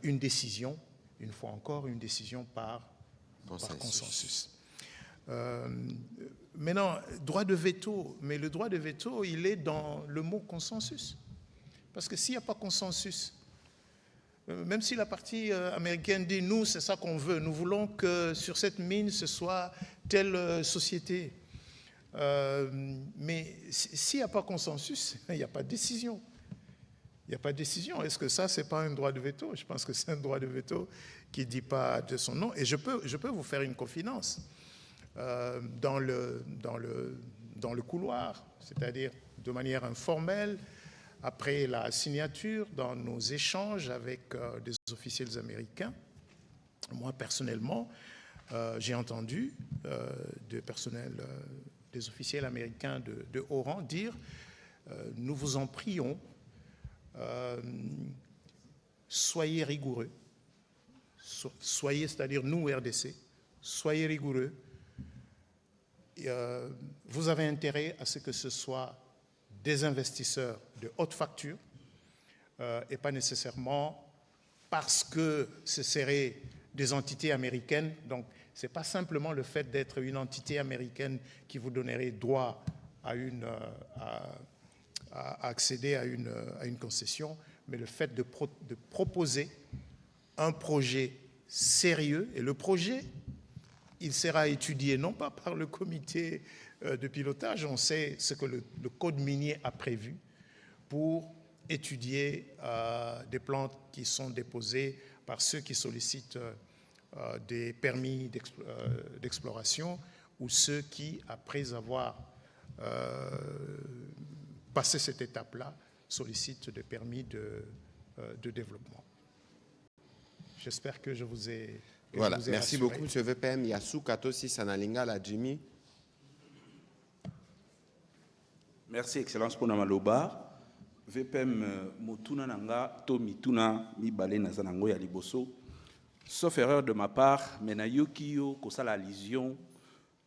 S2: une décision, une fois encore, une décision par consensus. Maintenant, droit de veto, mais le droit de veto, il est dans le mot consensus. Parce que s'il n'y a pas consensus, même si la partie américaine dit « nous, c'est ça qu'on veut, nous voulons que sur cette mine, ce soit telle société », mais s'il n'y a pas consensus, il n'y a pas de décision. Il n'y a pas de décision. Est-ce que ça, ce n'est pas un droit de veto? Je pense que c'est un droit de veto qui ne dit pas de son nom. Et je peux vous faire une confidence. Dans le couloir, c'est-à-dire de manière informelle, après la signature, dans nos échanges avec des officiels américains, moi personnellement, j'ai entendu des officiels américains de haut rang dire « nous vous en prions, soyez rigoureux, soyez, c'est-à-dire nous, RDC, soyez rigoureux, vous avez intérêt à ce que ce soit des investisseurs de haute facture et pas nécessairement parce que ce seraient des entités américaines. Donc, ce n'est pas simplement le fait d'être une entité américaine qui vous donnerait droit à accéder à une concession, mais le fait de proposer un projet sérieux. Et le projet, il sera étudié non pas par le comité de pilotage, on sait ce que le code minier a prévu pour étudier des plans qui sont déposés par ceux qui sollicitent des permis d'exploration ou ceux qui, après avoir passé cette étape-là, sollicitent des permis de développement. J'espère que je vous ai...
S1: Voilà, merci beaucoup, M. VPM. Yassou Katosi Sanalinga, la Jimmy.
S4: Merci, Excellence Ponamaloba. VPM Motuna Nanga, Tomituna, Mibale Nazanango ya Liboso. Sauf erreur de ma part, mais na yokiyo kosa la lision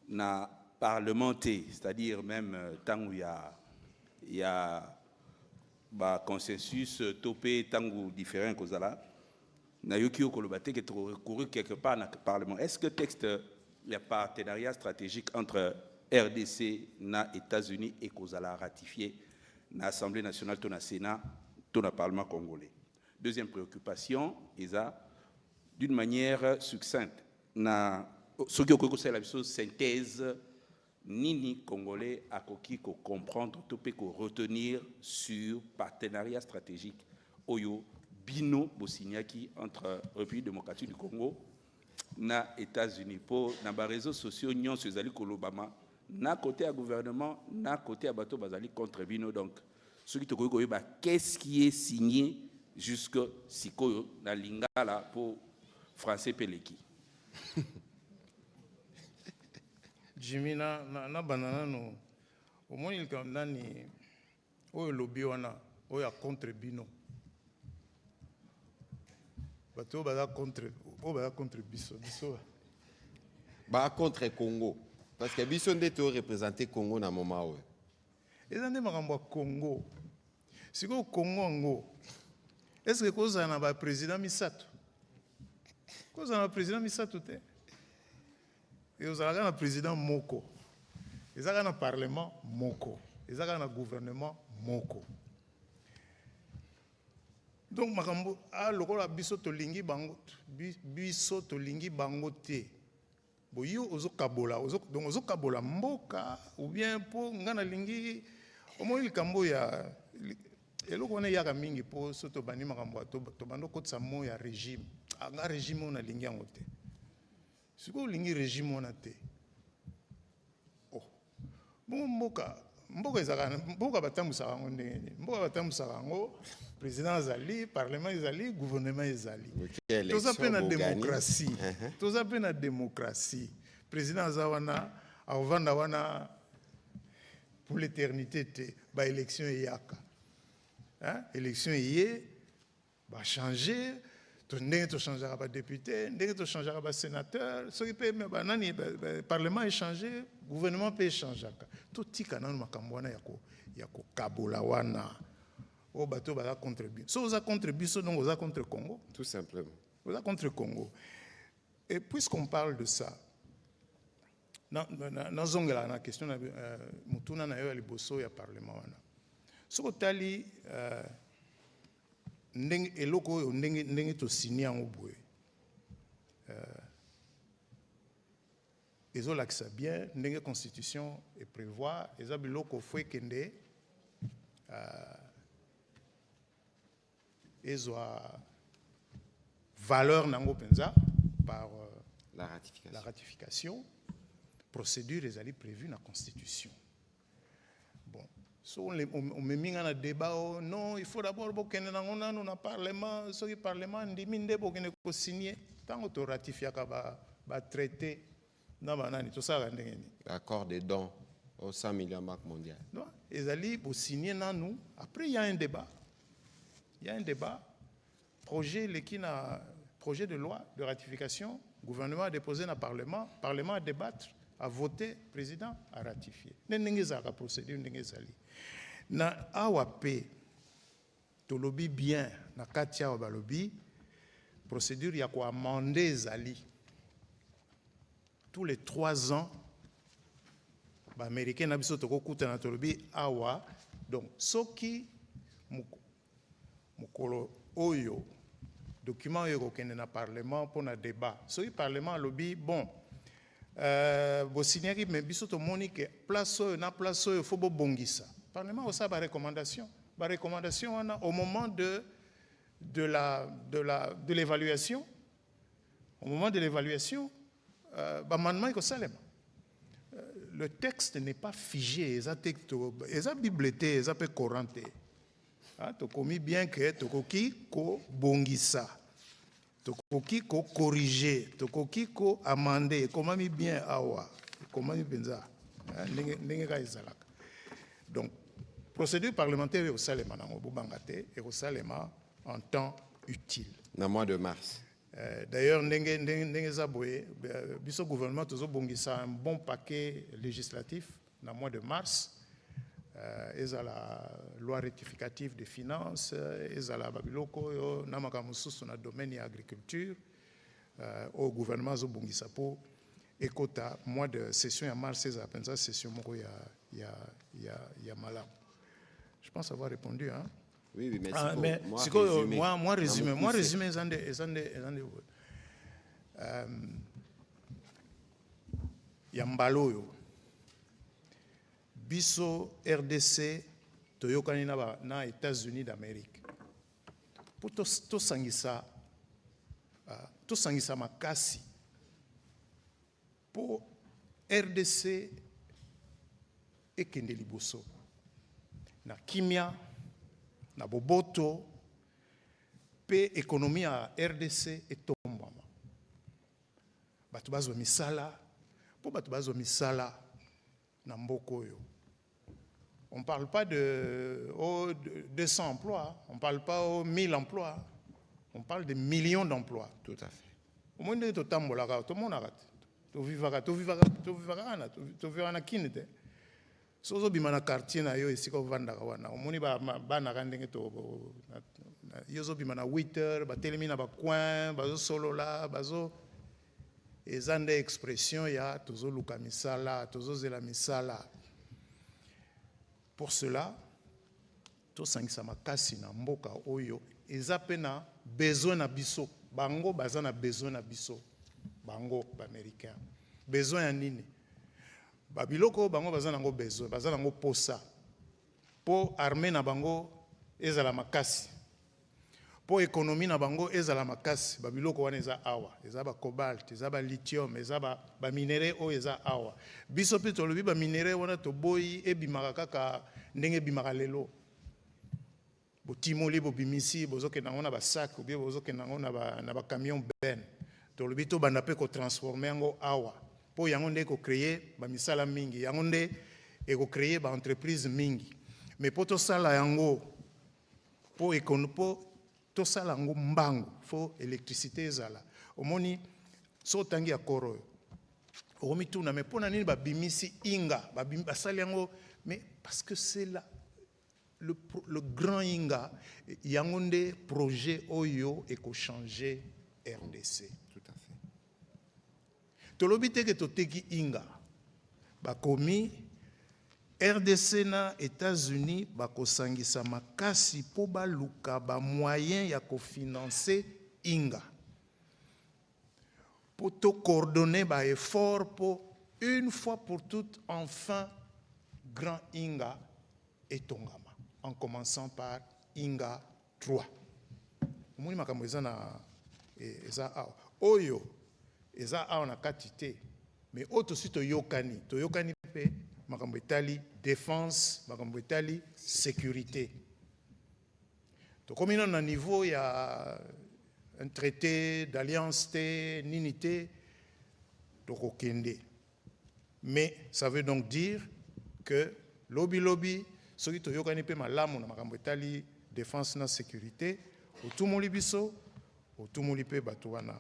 S4: na parlementé, c'est-à-dire même tant où il y a consensus topé, tant ou différent kozala. Na yokiyo kolobate qui est recouru quelque part dans le Parlement. Est-ce que le texte, il y a partenariat stratégique entre RDC, na États-Unis et Kozala ratifié na Assemblée nationale, na Sénat, na Parlement congolais? Deuxième préoccupation, d'une manière succincte, na ce qui est la synthèse, Nini Congolais a ko comprendre, tout peut retenir sur partenariat stratégique Oyo Bino Bosiniaki entre République démocratique du Congo na États-Unis pour na ba réseaux sociaux nyon sur Zali Kolobama na côté à gouvernement na côté à bateau bazali contre Bino donc ce qui te koyoba qu'est-ce qui est signé jusque sikoyo na lingala pour français peleki.
S2: Jimmy na banana no au moins il comme nani o lobby wana o ya contre Bino bato ba contre biso
S1: ba contre Congo parce que biso ndete représenter Congo na moment où
S2: ezande makambo Congo siko Congo ngo est-ce que koza na ba président misato koza na président misato te et vous avez un président moko, vous avez un parlement moko, vous avez un gouvernement moko. Donc makambo a lokola biso to lingi bango te. Bo yo ozo kabola donc ozo kabola mboka ou bien po ngana lingi au moins likambo ya eloko wana yaka mingi po soto bani makambo to bando kotsa mo ya régime. Anga régime on a lingi yango te. Si vous avez un régime, oh, bon, mboka président Zali, parlement Zali, gouvernement Zali. Tous appellent la démocratie. Tous appellent la démocratie. Président Zawana, Wana, pour l'éternité, bah élection yaka. Élection yé, bah changer. Tu changeras pas député, tu changeras pas sénateur, ce qui peut le parlement est changé, le gouvernement peut changer. Tout ce qui est makamwana yako kabola wana. O bateau ba contribuer. So vous a contribué, donc vous a contre Congo.
S1: Tout simplement.
S2: Vous a contre Congo. Et puisqu'on parle de ça, dans zongela na question na mutuna na yo ya liboso ya parlement wana. So tali ndenge eloko oyo ndenge to signer en boye ezolakisa bien ndenge constitution et prévoit eza biloko fwe kende ezwa valeur nango penza par la ratification procédure ezali prévue na constitution. Bon, so on me mis un débat, non, il faut d'abord que nous ayons un parlement, ce qui est parlement, nous signer, tant que tu ratifies le traité,
S1: l'accord des dons au 100 millions de banques mondiales.
S2: Non, ils allaient pour signer nous. Après, il y a un débat. Il y a un débat. Projet de loi de ratification, le gouvernement a déposé dans le Parlement, le Parlement a débattre, a voté, le président a ratifié. Nous avons une procédure, na AWP, to lobby bien, na katia wa lobby, procédure ya ko amender Zali. Tous les 3 ans, les Américains n'ont pas de na to lobby awa. Donc, soki mukolo oyo, document yo kende na parlement pour un débat. Soki parlement lobby, bon, bosignaki mais biso to monique place na place il faut bongisa. Parlement aussi a recommandation. La recommandation au moment de l'évaluation. Au moment de l'évaluation, le texte n'est pas figé. Il y a bibliothèque, il y a couranté. Tu commis bien que tu coquille ko bongisa. Tu coquille ko corriger. Tu coquille ko amender. Comment mi bien awa. Comment mi benza. Donc, procédure parlementaire est au Salema et au Salema en temps utile.
S1: Dans le mois de mars.
S2: D'ailleurs, le gouvernement a un bon paquet législatif dans le mois de mars. Il y a la loi rectificative des finances, il y a la Babiloko, dans le domaine de l'agriculture, au gouvernement Zobongisapo. Et quand le mois de session en mars, il y a une session il y a malade. Je pense avoir répondu. Hein?
S1: Oui, merci.
S2: Mais moi, résumé. ya mbala oyo biso RDC toyokani na États-Unis d'Amérique po tosangisa makasi po RDC ekende liboso na kimia na boboto pe économie ya RDC etombwama bato bazwa misala po bato bazwa misala na mboka oyo. On ne parle pas de 200 emplois, on ne parle pas de 1000 emplois, on parle de millions d'emplois.
S1: Tout à fait.
S2: Au moins, tout le monde a tu vivras na kinete. Sozo bimana quartier na yo ici ko vanda wana. Omoni ba na kandenge to yozo bimana 8h, ba telemina ba coin, ba zo solo la, ba zo ezande expression ya tozo luka misala, tozo zela misala. Pour cela, to sangisa makasi na mboka oyo eza pe na besoin na biso. Bango baza na besoin na biso. Bango ba américain. Besoin ya nini? Babiloko bango baza nango besoin, baza nango posa. Po armée na bango ezala makasi. Po économie na bango ezala makasi. Babiloko wana eza awa, eza ba cobalt, eza ba lithium, eza ba minerai o eza awa. Biso pe tolobi ba minerai wana to boyi ebimaka kaka ndenge ebimaka lelo. Bo timoli bo bimisi bozoke nango na ba sac ou bien bozoke nango na ba camion ben. Tolobi to banda pe ko transformer yango awa. Po yango nde ko créer ba misala mingi, yango nde e ko créer ba entreprise mingi. Mais po to sala yango po to sala yango mbangu, fo électricité ezala. Omoni so tangi ya koro. Omi tuna mais pona nini ba bimisi inga, ba sala yango mais parce que c'est là le grand inga yango nde projet oyo e ko changer RDC.
S1: Tout à fait.
S2: Tolobi teke toteki inga bakomi RDC na États-Unis bakosangisa makasi po baluka ba moyen ya kofinancer inga po to coordonner ba effort po une fois pour toutes enfin grand inga etongama en commençant par inga 3. Moni makambo eza na eza awa oyo eza awa na katite mais auto sito yokani pe makambo etali défense makambo etali sécurité to comme na niveau ya un traité d'alliance te ninité to kokende mais ça veut donc dire que lobby soki to yokani pe malamu na makambo etali défense na sécurité otumoli biso otumoli pe bato wana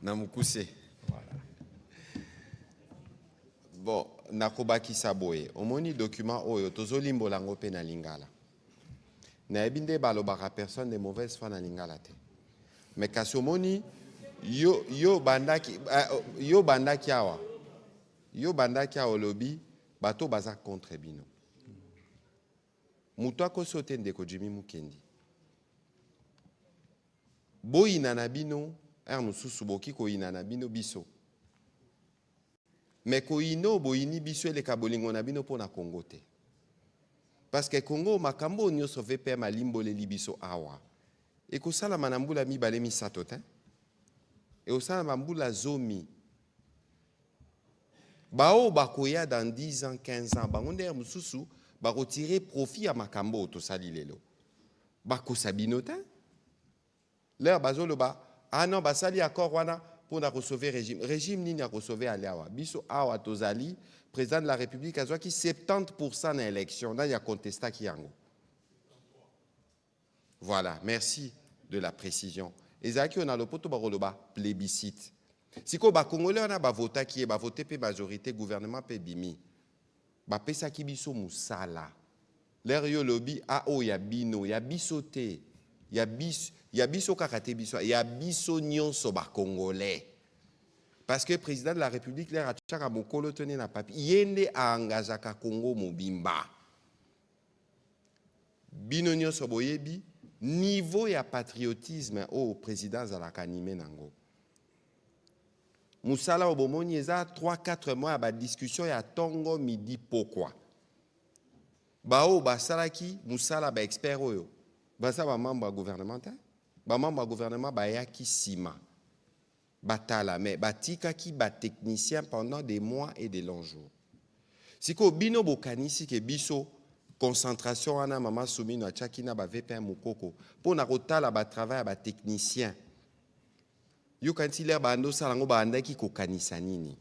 S1: Namukuse. Voilà. Bon, nakobaki saboye. Omoni document oyo tozolimbo lango pe na lingala. Na ebinde balobaka personne de mauvaise foi na lingala te. Mais kasi omoni yo bandaki awa. Yo bandaki awa lobby bato baza contre bino. Mutu akosote ndeko Jimmy Mukendi. Boyina na bino mususu boki koyina na bino biso. Mais koyino boyini biso eleka bolingo na bino pona Congo te. Parce que Congo makambo nyonso VPM alimboleli biso awa. E kosala manambula mibale misato te. E osala mambula zomi. Bao bakoya dans 10 ans, 15 ans, bango nde mususu bakotirer profit à makambo to sali lelo. Bakosabino te. L'air bazoloba ah non basali accord wana pour na recevoir régime nini a recevoir aliawa biso awa tozali président de la République azwa ki 70% na élection na ya contesta ki yango. Voilà, merci de la précision. Ezaki on a le poto bakoloba plébiscite. Siko ba congolais on a ba vota ki ba voter pe majorité gouvernement pe bimi. Ba pesa ki biso musala. L'air yo lobby a o ya bino ya bisoté. Ya biso kakate biso, ya biso nyonso ba congolais. Parce que le président de la République l'air atchaka mokolo tene na papi, yende a engagaka Congo mobimba. Bino nyonso boyebi niveau ya patriotisme au président zalaka animé nango. Moussala Obomoni, il y a 3-4 mois de discussion, il y a Tongo Midi pourquoi. Bao Basalaki, Moussala ba expert oyo. Basa ba membre gouvernemental. Ba membre gouvernement ba yaki sima. Batala mais batika ki ba technicien pendant des mois et des longs jours. Si ko bino bokanisi ke biso concentration ana mama soumi na chakina ba VPM mukoko pour na kotala ba travail ba technicien. Yo kanti l'air ba ando salango ba andaki ko kanisa nini.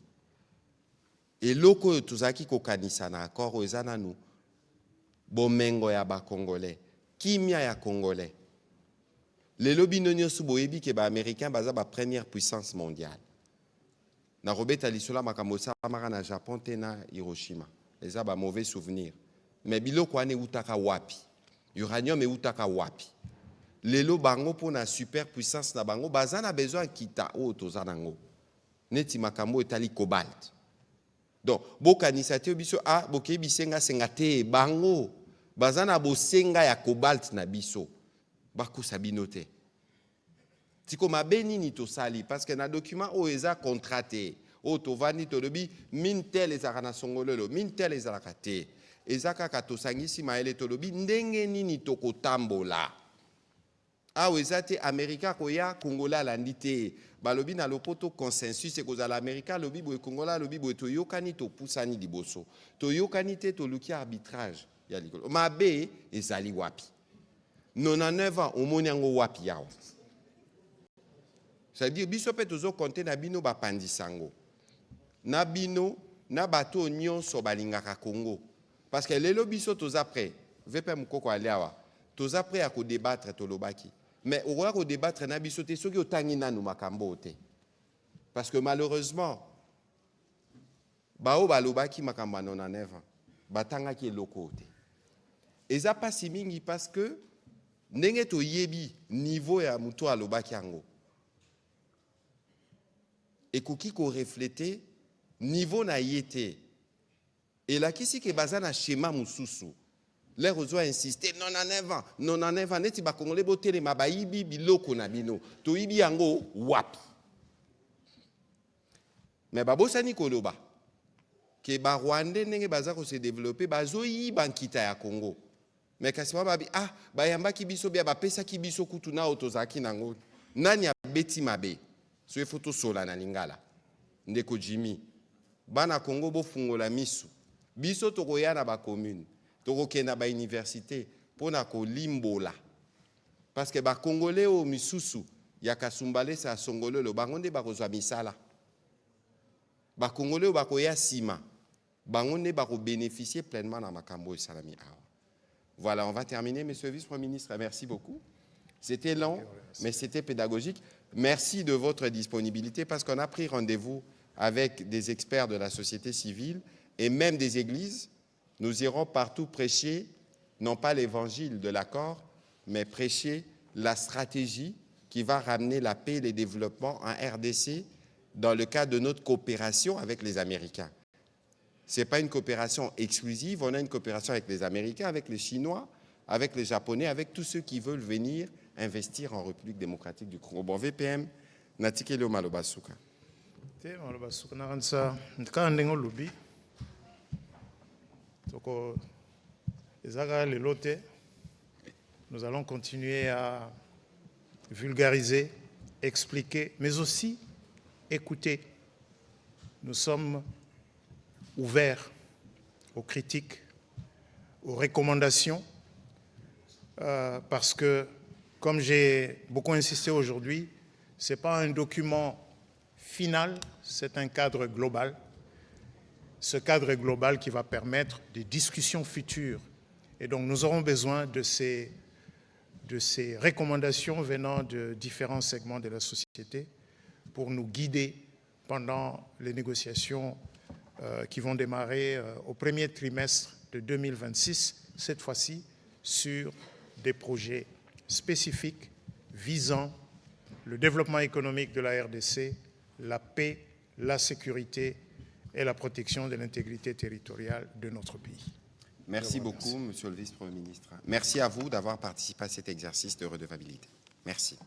S1: Et loko tozaki ko kanisa na accord ezana nous. Bomengo ya ba congolais, kimia ya congolais. Les lobbies non suboebi ke ba américain baza ba première puissance mondiale. Na robeta lisola makamosa mara na Japon tena Hiroshima. Eza ba mauvais souvenir. Mais biloko ane utaka wapi. Uranium e utaka wapi. Lelo bango po na super puissance na bango baza na besoin kita o tozanango. Neti makambo etali cobalt. Donc, bokanisa te biso a boke bisenga sengate bango bazana bosenga ya cobalt na biso bako sabinote. Tiko mabeni ni to sali parce que na document o eza contraté o to vani to lobi mintel ezaka na songololo mintel ezaka te ezaka ka to sangisi maele to lobi ndenge nini to kotambola. Ah ezate Amerika ko ya Kongola landite balobi na lopoto consensus eko za l'América lobi bo Kongola lobi bo to yokani to pusani liboso to yokani te to luki arbitrage ya likolo mabe ezali wapi 99 ans omoni yango wapi yao c'est-à-dire biso pe tozo compter na bino ba pandisango na bino na bato nyonso balingaka Congo parce que lelo biso toza prêt VPM mukoko aliawa toza prêt à ko débattre to lobaki. Mais on va débattre na bisoté ce qui otangina nous makambo te. Parce que malheureusement bao baloba ki makamba nona neva batanga ki loko te. Eza pas si mingi parce que ndenge to yebi niveau ya muto aloba ki yango. Et koki ko refléter niveau na yete. Et la kisi ke bazana schéma mususu. Les réseaux insisté non en avant neti ba congolais botele mabayibi biloko na bino to ibi yango wapi mais babosani koloba ke ba Rwanda ndenge baza ko se développer bazo yi bankita ya Congo mais kasi babi ah bayamba ki biso bia ba pesa ki biso kutu na otozaki nango nani abeti mabe so photo sola na lingala ndeko Jimmy bana Congo bo fungola misu biso to koya na ba commune tokokenda ba université pona ko limbola parce que ba congolais o misusu ya kasumbale sa songololo bangonde ba kozwa misala ba congolais ba ko ya sima bangonde ba ko bénéficier pleinement na makambo salami awa. Voilà, on va terminer monsieur le vice-premier ministre, merci beaucoup. C'était long mais c'était pédagogique. Merci de votre disponibilité parce qu'on a pris rendez-vous avec des experts de la société civile et même des églises. Nous irons partout prêcher, non pas l'évangile de l'accord, mais prêcher la stratégie qui va ramener la paix et le développement en RDC dans le cadre de notre coopération avec les Américains. Ce n'est pas une coopération exclusive, on a une coopération avec les Américains, avec les Chinois, avec les Japonais, avec tous ceux qui veulent venir investir en République démocratique du Congo. Bon, VPM, Natikelo Malobasuka.
S2: Nous allons continuer à vulgariser, expliquer, mais aussi écouter. Nous sommes ouverts aux critiques, aux recommandations, parce que, comme j'ai beaucoup insisté aujourd'hui, ce n'est pas un document final, c'est un cadre global. Ce cadre global qui va permettre des discussions futures. Et donc nous aurons besoin de ces recommandations venant de différents segments de la société pour nous guider pendant les négociations qui vont démarrer au premier trimestre de 2026, cette fois-ci sur des projets spécifiques visant le développement économique de la RDC, la paix, la sécurité et la protection de l'intégrité territoriale de notre pays.
S1: Merci beaucoup, monsieur le vice-premier ministre. Merci à vous d'avoir participé à cet exercice de redevabilité. Merci.